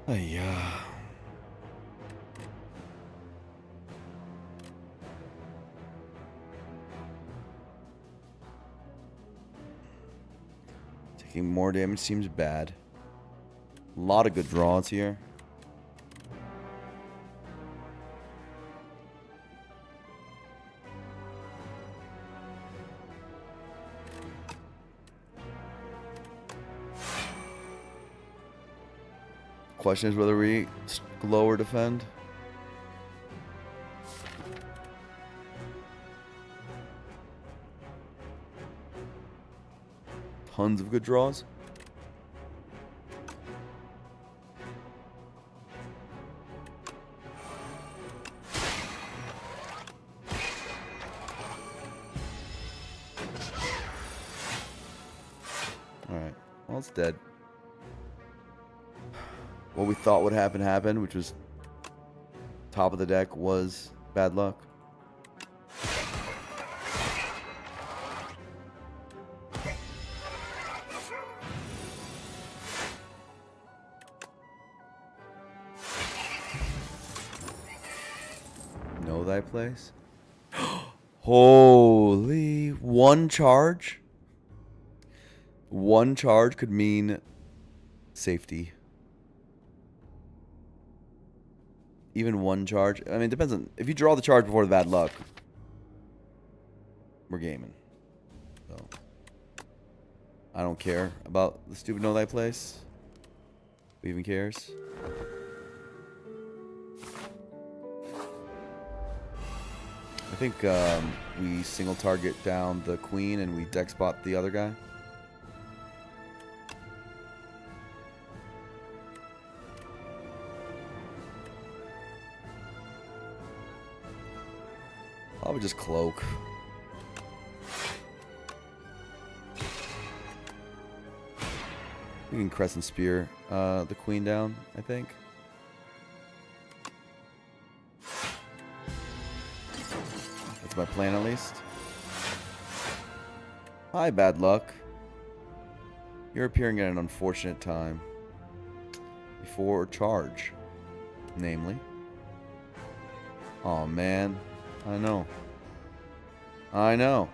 Yeah. Take Taking more damage seems bad. A lot of good draws here. Question is whether we glow or defend. Tons of good draws. Alright. Well, it's dead. What we thought would happen happened, which was top of the deck was bad luck. Know thy place? Holy, one charge? One charge could mean safety. Even one charge. I mean, it depends on... If you draw the charge before the bad luck, we're gaming. So, I don't care about the stupid know thy place. Who even cares? I think we single target down the queen and we deck spot the other guy. I would just cloak. We can crescent spear the queen down, I think. That's my plan at least. Hi, bad luck. You're appearing at an unfortunate time. Before charge. Namely. Oh man. I know. I know.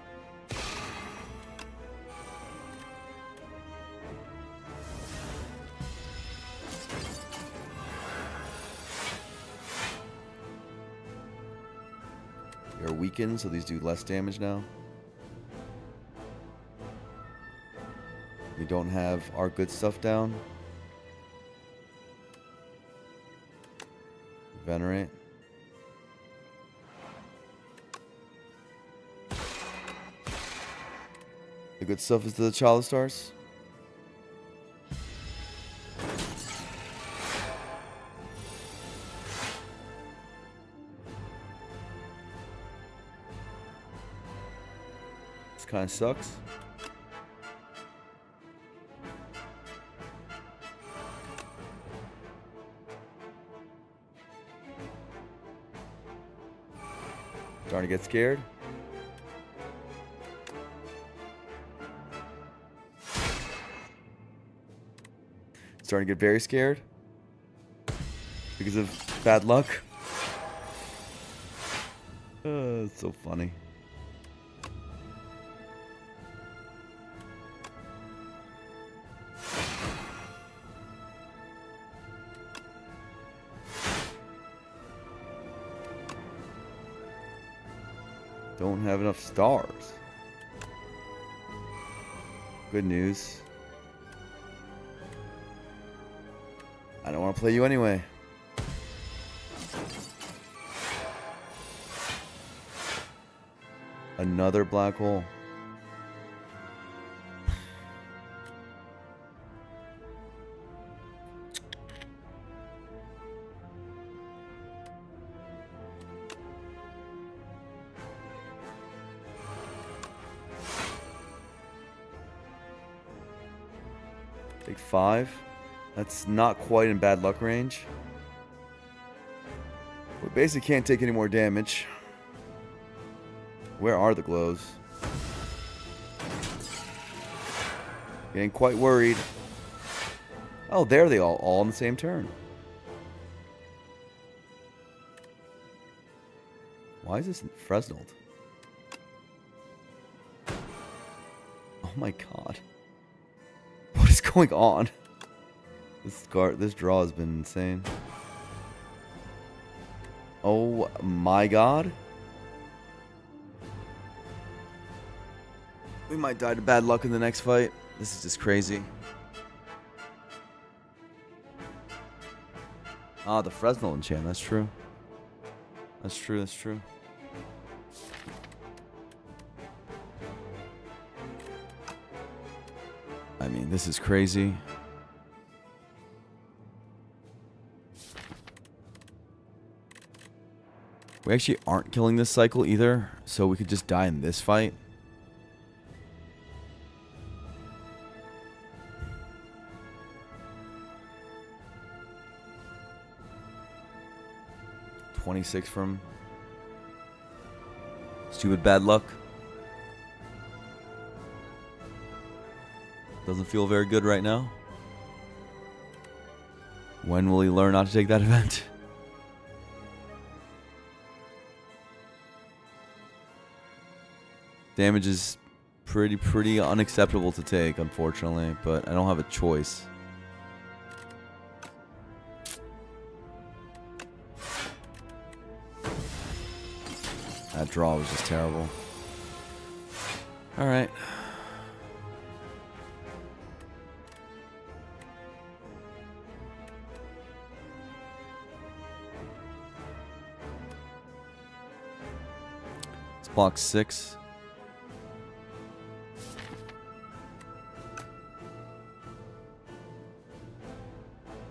You're weakened, so these do less damage now. We don't have our good stuff down. Venerate. The good stuff is the Child of Stars. This kind of sucks. Starting to get scared. Starting to get very scared because of bad luck. It's so funny. Don't have enough stars. Good news. I don't want to play you anyway. Another black hole. Take 5. That's not quite in bad luck range. We basically can't take any more damage. Where are the glows? Getting quite worried. Oh, there they all on the same turn. Why is this Fresneled? Oh my god. going on? This draw has been insane. Oh my god. We might die to bad luck in the next fight. This is just crazy. Ah, the Fresnel enchant. That's true. That's true. That's true. I mean, this is crazy. We actually aren't killing this cycle either, so we could just die in this fight. $26 from stupid bad luck. Doesn't feel very good right now. When will he learn not to take that event? Damage is pretty unacceptable to take, unfortunately, but I don't have a choice. That draw was just terrible. All right. It's block 6.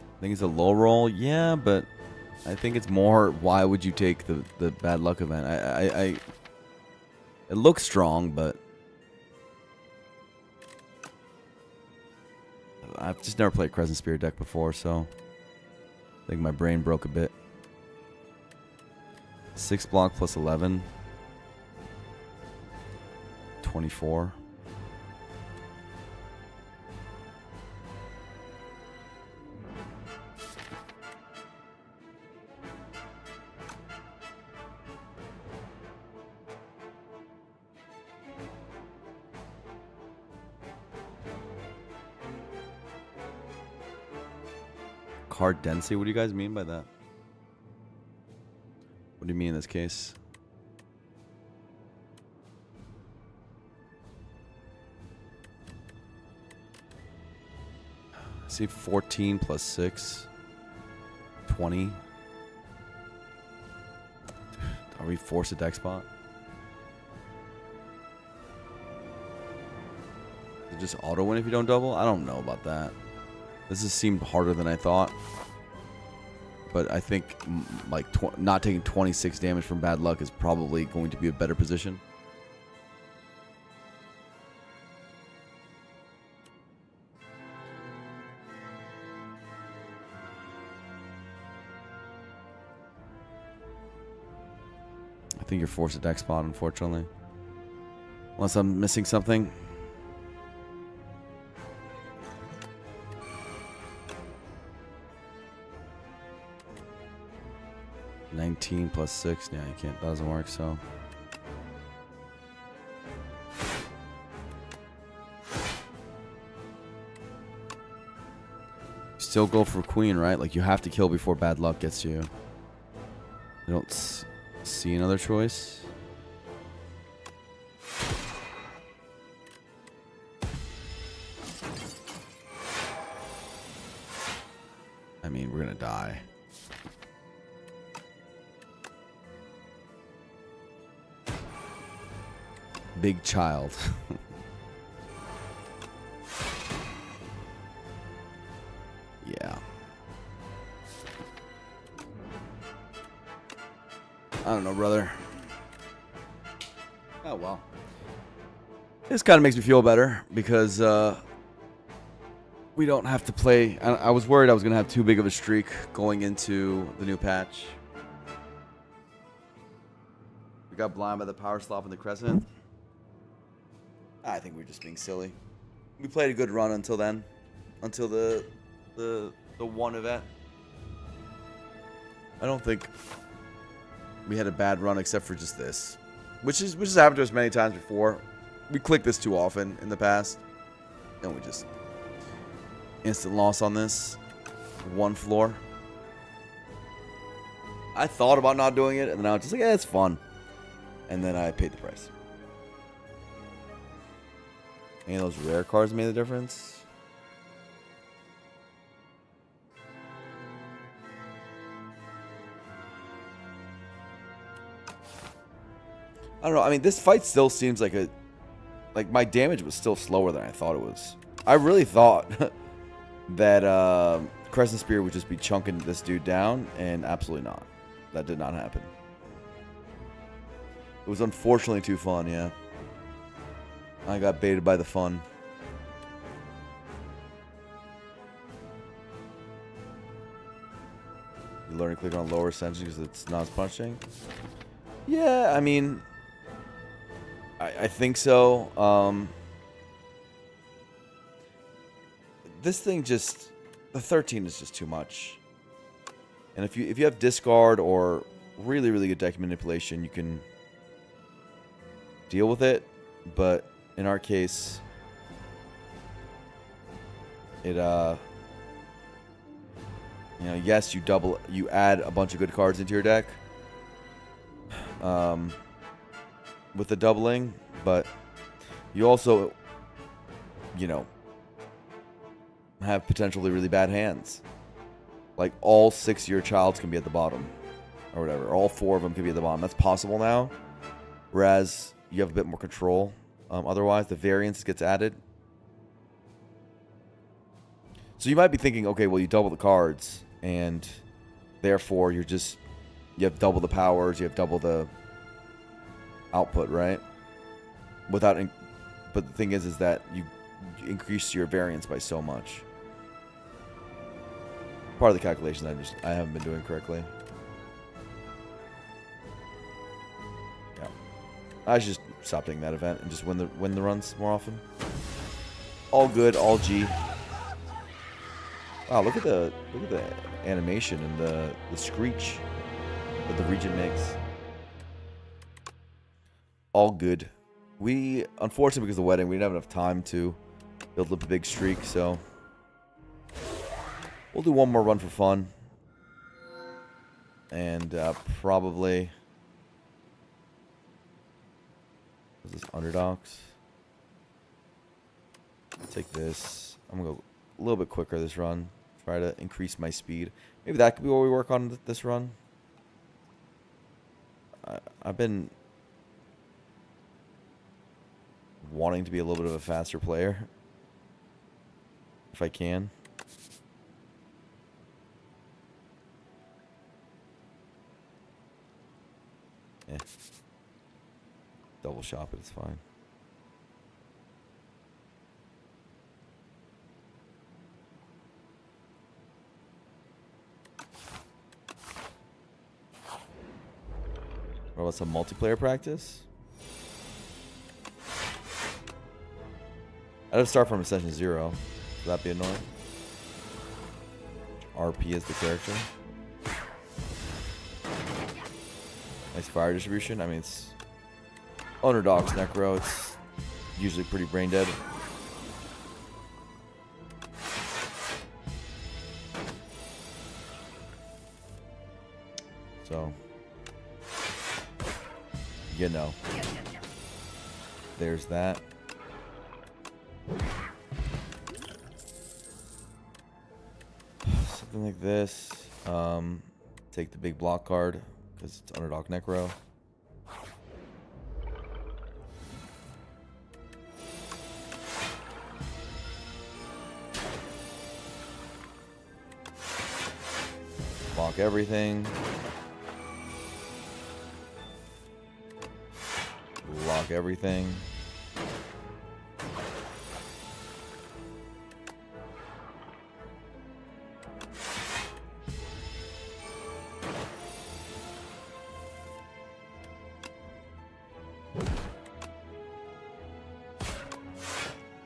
I think it's a low roll, yeah, but I think it's more, why would you take the bad luck event? It looks strong, but I've just never played Crescent Spear deck before, so I think my brain broke a bit. 6 block plus 11. 24. Card density? What do you guys mean by that? What do you mean in this case? I see 14 plus 6. 20. Are we forced a deck spot? Does it just auto win if you don't double? I don't know about that. This has seemed harder than I thought. But I think like not taking 26 damage from bad luck is probably going to be a better position. I think you're forced a deck spot, unfortunately. Unless I'm missing something. $19 plus 6. Yeah, you can't. That doesn't work, so. Still go for queen, right? Like, you have to kill before bad luck gets you. You don't see another choice. I mean, we're gonna die. Big child. Yeah. I don't know, brother. Oh, well. This kind of makes me feel better because we don't have to play. I was worried I was going to have too big of a streak going into the new patch. We got blind by the power slop in the Crescent. I think we're just being silly. We played a good run until then. Until the one event. I don't think we had a bad run except for just this. Which has happened to us many times before. We clicked this too often in the past. And we just Instant loss on this. 1 floor. I thought about not doing it, and then I was just like, yeah, it's fun. And then I paid the price. Any of those rare cards made the difference? I don't know. I mean, this fight still seems like a... Like, my damage was still slower than I thought it was. I really thought that Crescent Spear would just be chunking this dude down, and absolutely not. That did not happen. It was unfortunately too fun, yeah. I got baited by the fun. You learn to click on lower sentences because it's not as punishing. Yeah, I mean... I think so. This thing just... The 13 is just too much. And if you have discard or really, really good deck manipulation, you can deal with it. But in our case, it you know, yes, you add a bunch of good cards into your deck with the doubling, but you also, you know, have potentially really bad hands. Like, all 6 of your childs can be at the bottom. Or whatever. All 4 of them can be at the bottom. That's possible now. Whereas, you have a bit more control. Otherwise, the variance gets added. So you might be thinking, okay, well, you double the cards. And, therefore, you have double the powers. You have double the output, right? But the thing is that you increase your variance by so much. Part of the calculation I haven't been doing correctly. Yeah, I should just stop taking that event and just win the runs more often. All good, all G. Wow, look at the animation and the screech that the region makes. All good. We, unfortunately, because of the wedding, we didn't have enough time to build up a big streak, so we'll do one more run for fun. And probably... Is this underdogs? Take this. I'm going to go a little bit quicker this run. Try to increase my speed. Maybe that could be what we work on this run. I've been wanting to be a little bit of a faster player. If I can. Yeah. Double shop it, it's fine. What about some multiplayer practice? I'd have to start from Ascension 0. Would that be annoying? RP is the character. Nice fire distribution. I mean, it's underdogs necro. It's usually pretty brain dead. So, you know, there's that. Something like this. Take the big block card because it's underdog necro. Block everything. Block everything.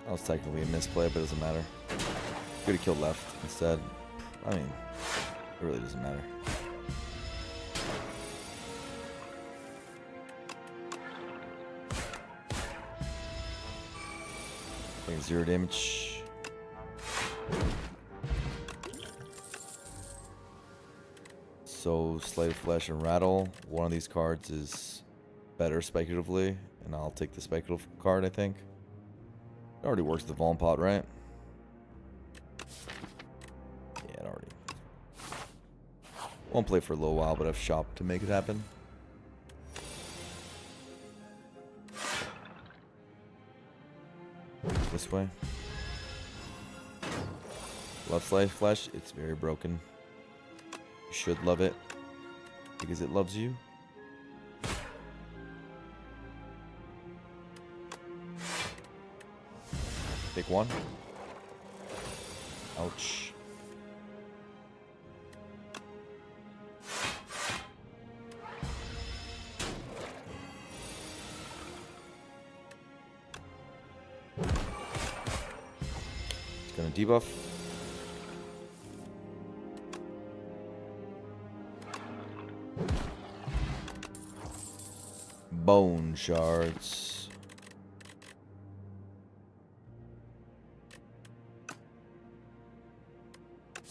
That was technically a misplay, but it doesn't matter. Could have killed left instead. I mean, it really doesn't matter. I think 0 damage. So Slave Flesh and Rattle. One of these cards is better speculatively, and I'll take the speculative card, I think. It already works with the Vaughn Pot, right? Yeah, it already. Won't play for a little while, but I've shopped to make it happen. This way. Love Slave Flesh. It's very broken. You should love it because it loves you. Take one. Ouch. It's gonna debuff. Bone shards.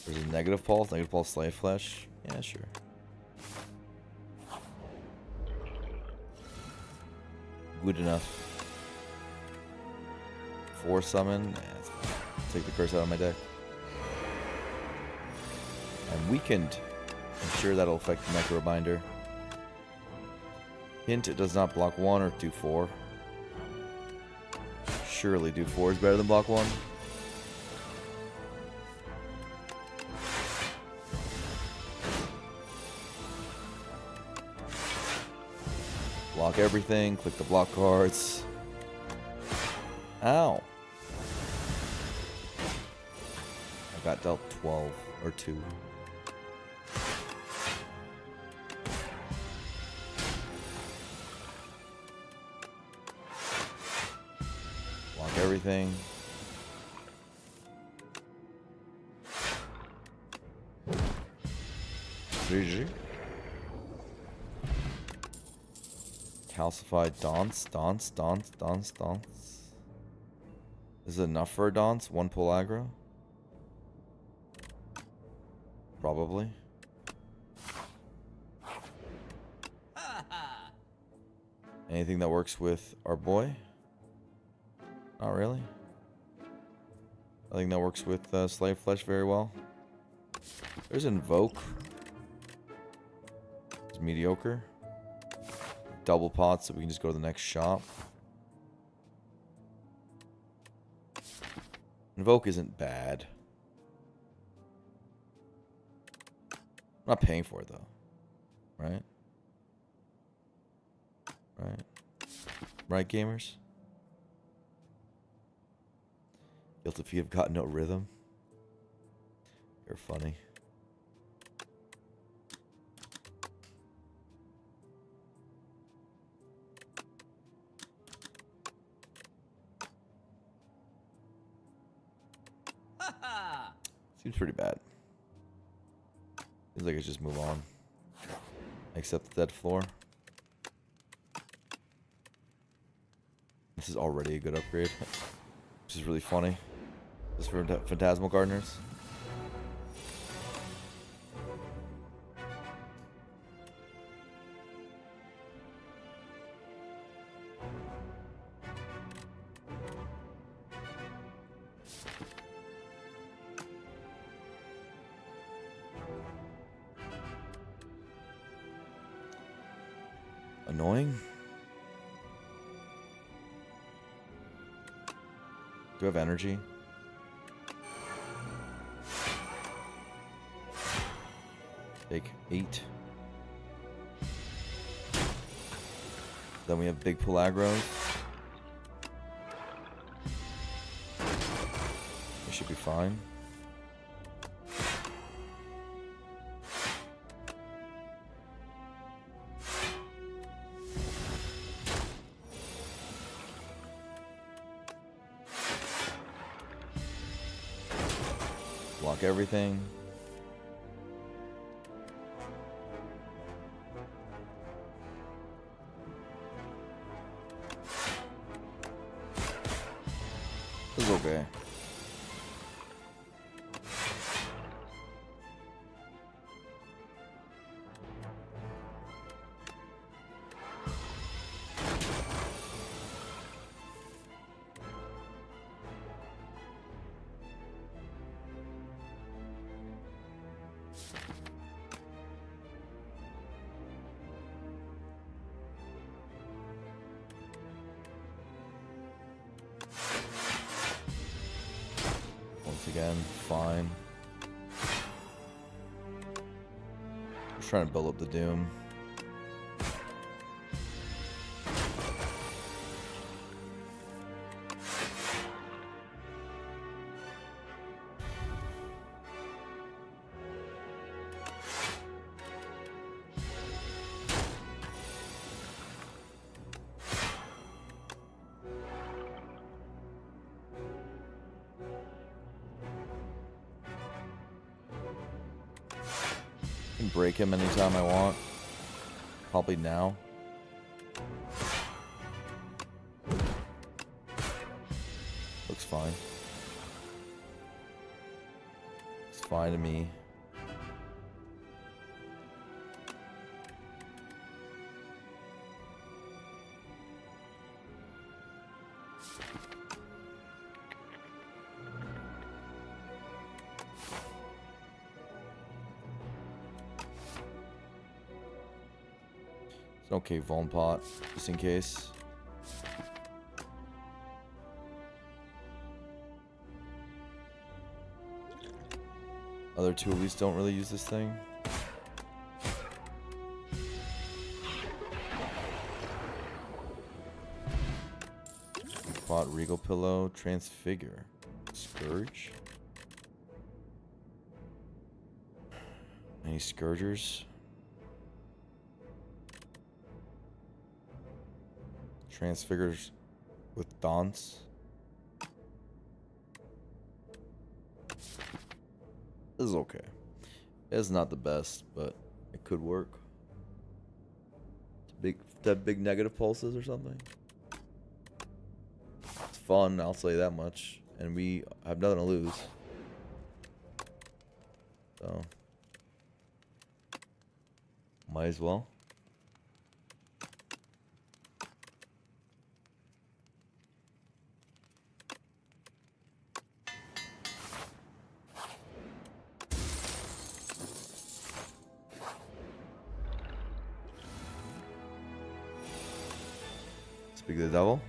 There's a negative pulse. Negative pulse Slave Flesh. Yeah, sure. Good enough. 4 summon. Yeah, it's fine. Take the curse out of my deck. I'm weakened. I'm sure that'll affect the Necro Binder. Hint, it does not block 1 or do 4. Surely do 4 is better than block 1. Block everything, click the block cards. Ow. I got dealt 12 or 2. Block everything. GG. Calcified Dance. Is it enough for a Dance? 1 pull aggro? Probably. Anything that works with our boy? Not really. I think that works with Slave Flesh very well. There's Invoke. It's mediocre. Double pot so we can just go to the next shop. Invoke isn't bad. I'm not paying for it though. Right? Right? Right, gamers? Guilt if you have got no rhythm. You're funny. Seems pretty bad. Seems like I just move on. Accept the dead floor. This is already a good upgrade. Which is really funny. Just for Phantasmal Gardeners. Annoying. Do I have energy? Take 8. Then we have big pull aggros. We should be fine. Block everything. It's okay. Once again, fine. Just trying to build up the Doom. Can break him anytime I want. Probably now. Looks fine. It's fine to me. Okay, Vuln pot, just in case. Other two at least don't really use this thing. Pot, Regal Pillow, Transfigure, Scourge. Any Scourgers? Transfigures with Dance. This is okay. It's not the best, but it could work. Big negative pulses or something. It's fun, I'll say that much. And we have nothing to lose. So might as well. Speak of the devil.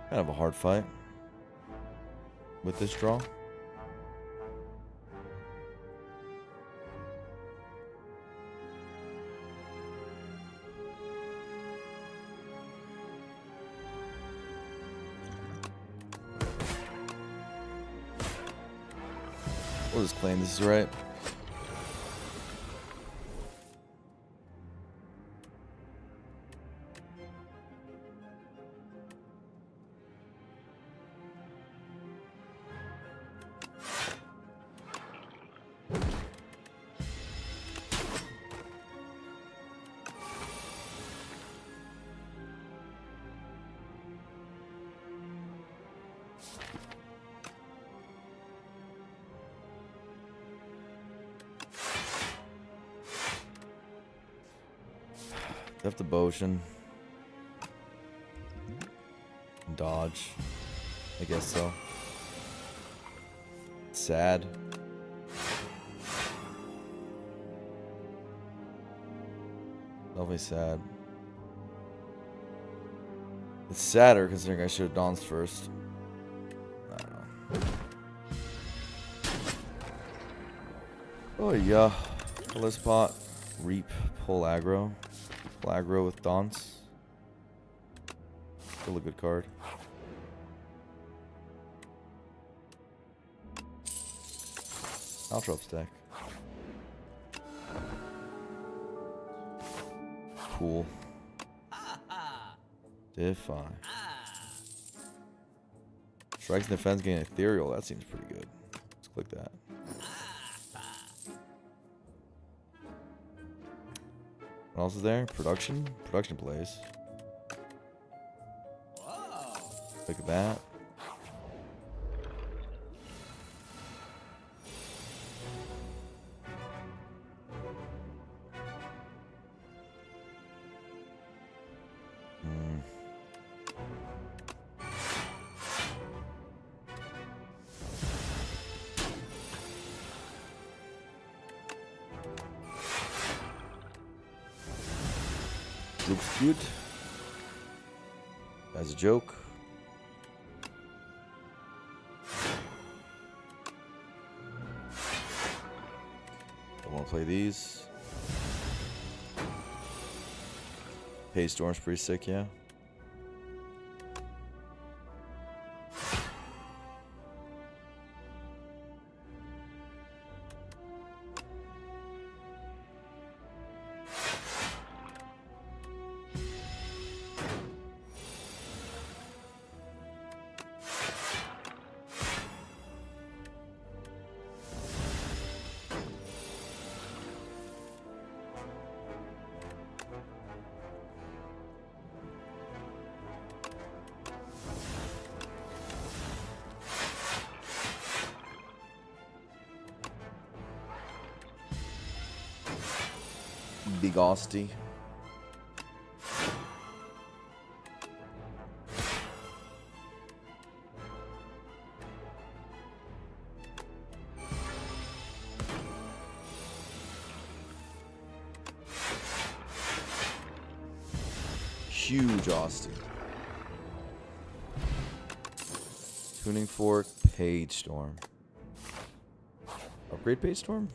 Kind of a hard fight with this draw. We'll just claim this is right. Death Devotion. Dodge. I guess so. Sad. Definitely sad. It's sadder considering I should have danced first. I don't know. Oh yeah. Pull this pot. Reap. Pull aggro. Pull aggro with dance. Still a good card. Altrops deck. Cool. Defy. Strikes and defense gain ethereal. That seems pretty good. Let's click that. What else is there? Production? Production plays. Look at that. Looks good. As a joke. I want to play these. Storm's pretty sick, yeah. Big Austie. Huge Austie. Tuning Fork, Page Storm. Upgrade Page Storm?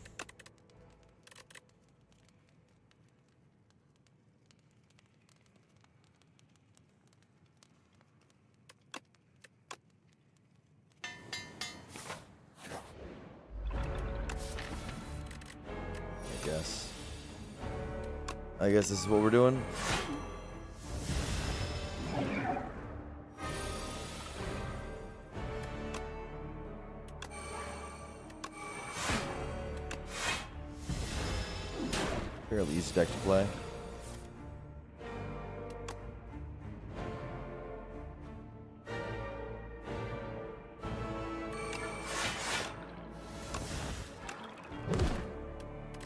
I guess this is what we're doing. Fairly easy deck to play.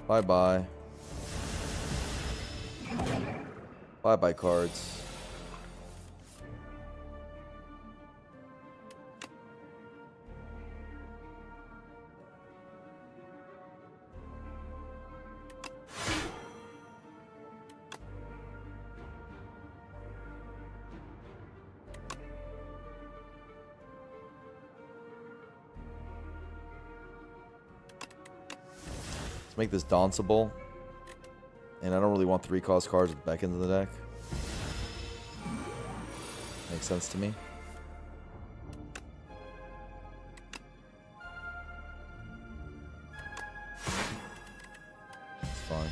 Bye-bye. Bye-bye cards. Let's make this danceable. And I don't really want 3-cost cards with Beckons in the deck. Makes sense to me. It's fine.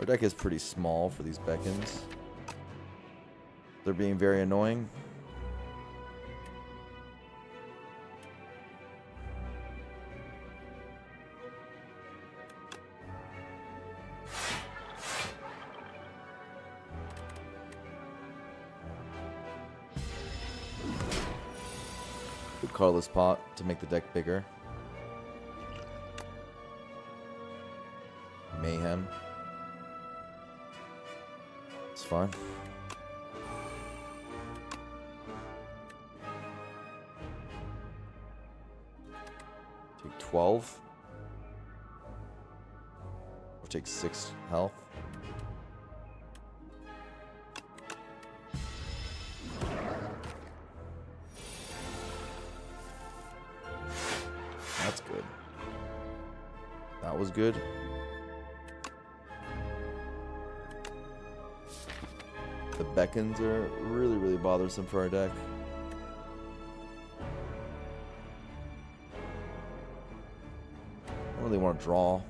Our deck is pretty small for these Beckons. They're being very annoying. Good colorless pot to make the deck bigger. Mayhem. It's fine. Take 12. Or take 6 health. That's good. That was good. The Beckons are really, really bothersome for our deck. I don't really really want to draw.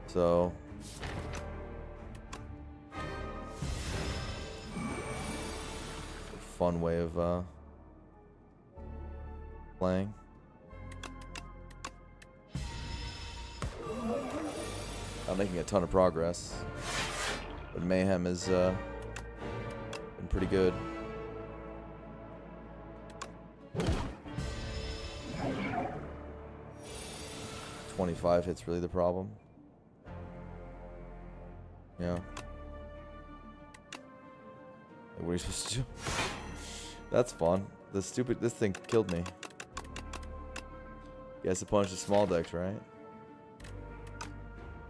So fun way of playing. I'm making a ton of progress, but Mayhem has been pretty good. $25 hits really the problem. Yeah. What are you supposed to do? That's fun. This thing killed me. Guess to punish the small decks, right?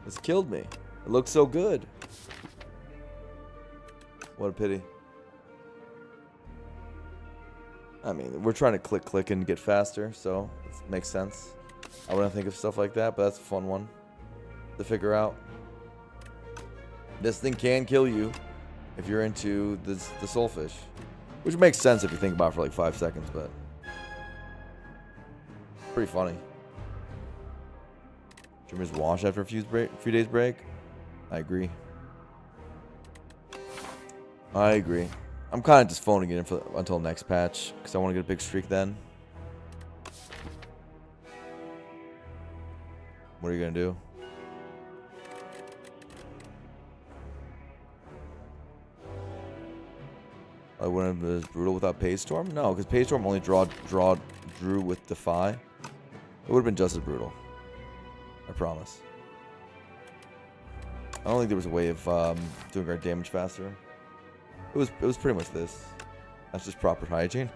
This killed me. It looked so good. What a pity. I mean, we're trying to click and get faster, so it makes sense. I wouldn't think of stuff like that, but that's a fun one to figure out. This thing can kill you if you're into the soulfish, which makes sense if you think about it for like 5 seconds, but pretty funny. Dreamers wash after a few days break. I agree. I'm kind of just phoning it in until next patch because I want to get a big streak then. What are you gonna do? I wouldn't have been brutal without Paystorm? No, because Paystorm only drew with Defy. It would have been just as brutal. I promise. I don't think there was a way of doing our damage faster. It was pretty much this. That's just proper hygiene.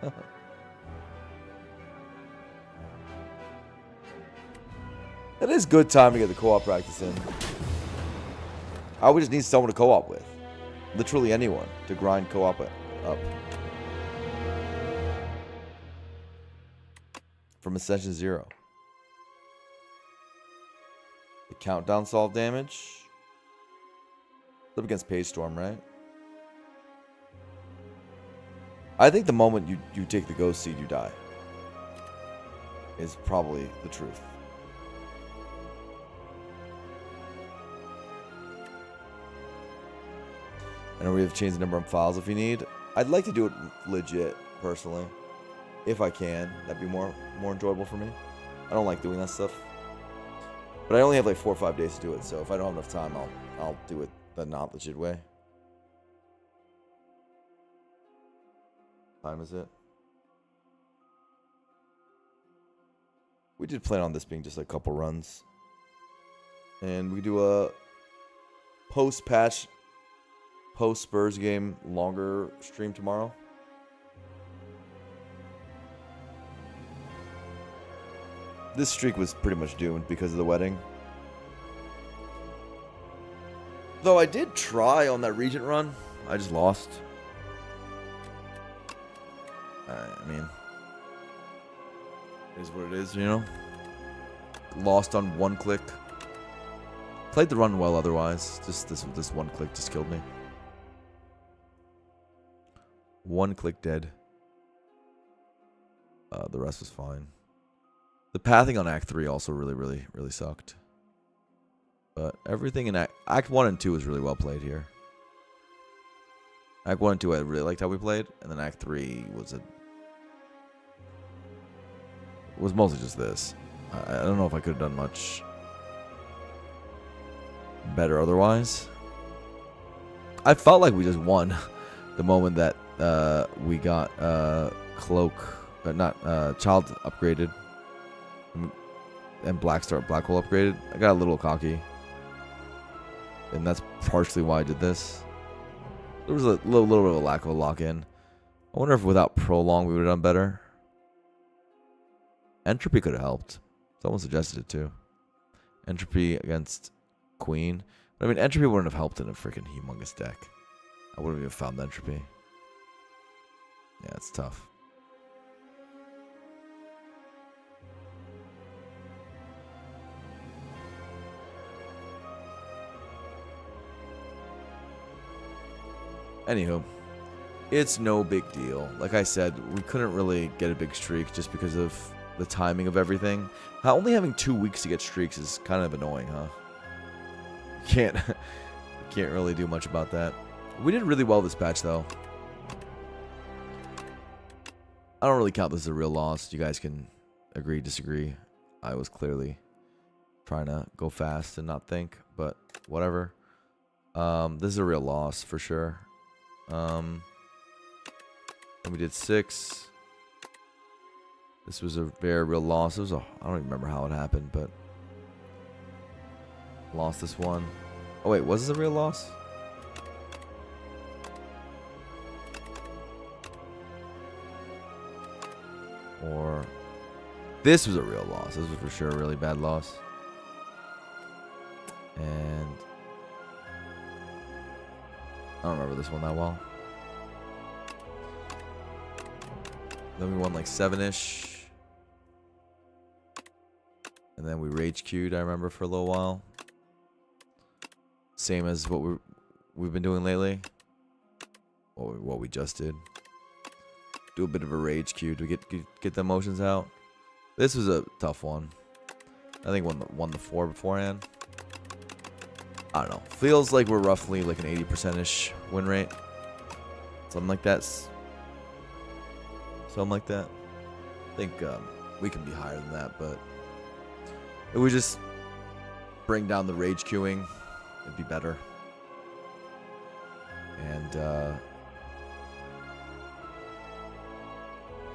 It is good time to get the co-op practice in. I would just need someone to co-op with. Literally anyone to grind co-op up. From Ascension 0. The countdown solve damage. It's up against Paystorm, right? I think the moment you take the Ghost Seed, you die. Is probably the truth. I know we have changed the number of files if you need. I'd like to do it legit, personally. If I can. That'd be more enjoyable for me. I don't like doing that stuff. But I only have like 4 or 5 days to do it, so if I don't have enough time, I'll do it the not legit way. What time is it? We did plan on this being just a couple runs. And we do a post-patch, post-Spurs game, longer stream tomorrow. This streak was pretty much doomed because of the wedding. Though I did try on that Regent run. I just lost. I mean, it is what it is, you know? Lost on 1 click. Played the run well otherwise. Just this 1 click just killed me. 1 click dead. The rest was fine. The pathing on Act 3 also really sucked. But everything in Act 1 and 2 was really well played here. Act 1 and 2 I really liked how we played. And then Act 3 was mostly just this. I don't know if I could have done much better otherwise. I felt like we just won the moment that we got Cloak, Child upgraded. And Blackhole upgraded. I got a little cocky. And that's partially why I did this. There was a little bit of a lack of a lock-in. I wonder if without Prolong we would have done better. Entropy could have helped. Someone suggested it too. Entropy against Queen. But I mean, Entropy wouldn't have helped in a freaking humongous deck. I wouldn't have even found Entropy. Yeah, it's tough. Anywho, it's no big deal. Like I said, we couldn't really get a big streak just because of the timing of everything. How only having 2 weeks to get streaks is kind of annoying, huh? You can't really do much about that. We did really well this patch, though. I don't really count this as a real loss. You guys can agree, disagree. I was clearly trying to go fast and not think, but whatever. This is a real loss for sure. And we did 6. This was a very real loss. It was I don't even remember how it happened, but lost this one. Oh wait, was this a real loss? Or this was a real loss. This was for sure a really bad loss. And I don't remember this one that well. Then we won like 7-ish. And then we rage queued, I remember, for a little while. Same as what we've been doing lately. What we just did. Do a bit of a rage queue to get the emotions out. This was a tough one. I think won the 4 beforehand. I don't know. Feels like we're roughly like an 80%-ish win rate. Something like that. Something like that. I think we can be higher than that, but if we just bring down the rage queuing, it'd be better. And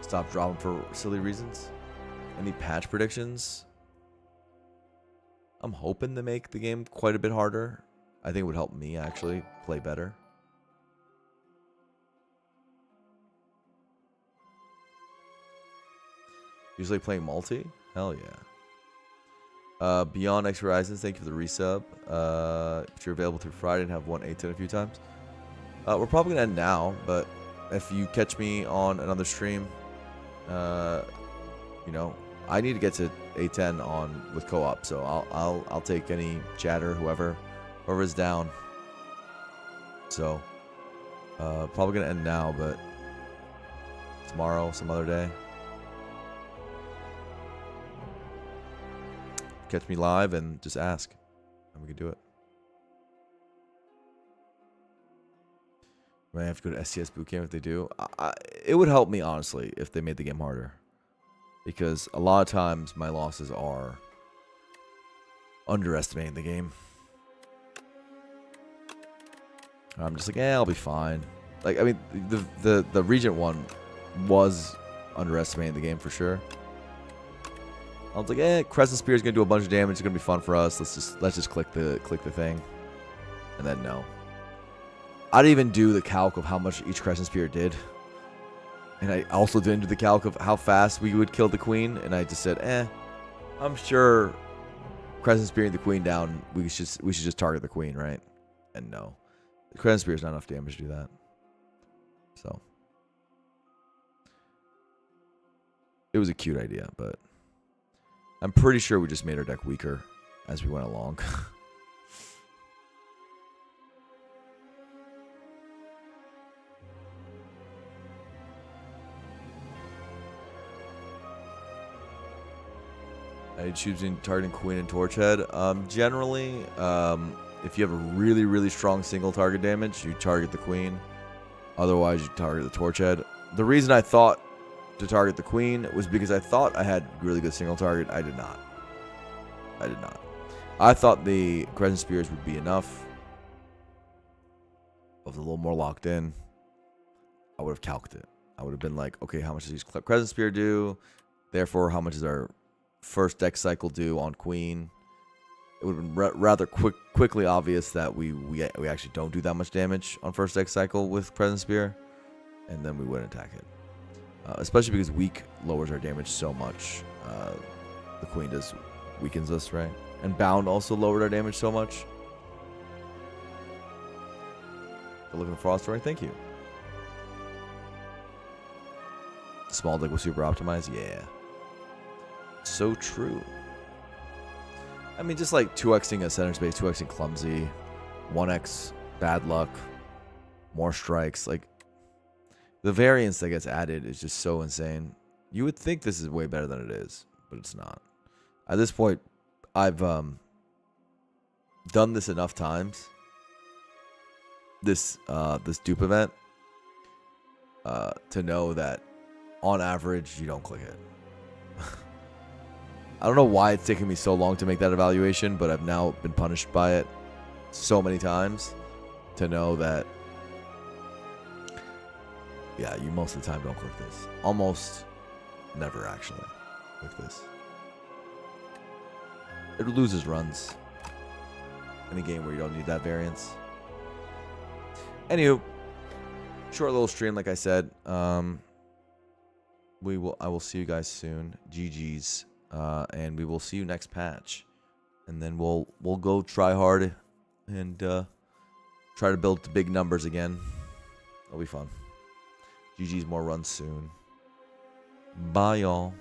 stop dropping for silly reasons. Any patch predictions? I'm hoping to make the game quite a bit harder. I think it would help me actually play better. Usually playing multi? Hell yeah. Beyond X Horizons, thank you for the resub. If you're available through Friday and have won A10 a few times. We're probably going to end now, but if you catch me on another stream, you know, I need to get to A10 on with co-op, so I'll take any chatter, whoever's down. So probably going to end now, but tomorrow, some other day. Catch me live and just ask, and we can do it. Might have to go to SCS bootcamp if they do. It would help me, honestly, if they made the game harder. Because a lot of times my losses are underestimating the game. I'm just like, I'll be fine. Like, I mean, the Regent one was underestimating the game for sure. I was like, Crescent Spear is gonna do a bunch of damage. It's gonna be fun for us. Let's just click the thing, and then no. I didn't even do the calc of how much each Crescent Spear did, and I also didn't do the calc of how fast we would kill the Queen. And I just said, I'm sure Crescent Spearing the Queen down. We should just target the Queen, right? And no, the Crescent Spear is not enough damage to do that. So it was a cute idea, but I'm pretty sure we just made our deck weaker as we went along. I choosing targeting Queen and Torchhead. Generally, if you have a really, really strong single target damage, you target the Queen. Otherwise, you target the Torchhead. The reason I thought to target the Queen was because I thought I had really good single target. I did not. I thought the Crescent Spears would be enough. I was a little more locked in. I would have calced it. I would have been like, okay, how much does these Crescent Spear do? Therefore, how much does our first deck cycle do on Queen? It would have been rather quickly obvious that we actually don't do that much damage on first deck cycle with Crescent Spear, and then we wouldn't attack it. Especially because weak lowers our damage so much. The Queen weakens us, right? And Bound also lowered our damage so much. Good looking Frost Ring, thank you. Small deck was super optimized, yeah. So true. I mean, just like 2xing a center space, 2xing clumsy, 1x bad luck, more strikes, like the variance that gets added is just so insane. You would think this is way better than it is, but it's not. At this point, I've done this enough times. This dupe event to know that on average you don't click it. I don't know why it's taking me so long to make that evaluation, but I've now been punished by it so many times to know that, yeah, you most of the time don't click this. Almost never actually click this. It loses runs in a game where you don't need that variance. Anywho, short little stream, like I said. I will see you guys soon. GG's. And we will see you next patch. And then we'll go try hard and try to build to big numbers again. It'll be fun. GG's, more runs soon. Bye, y'all.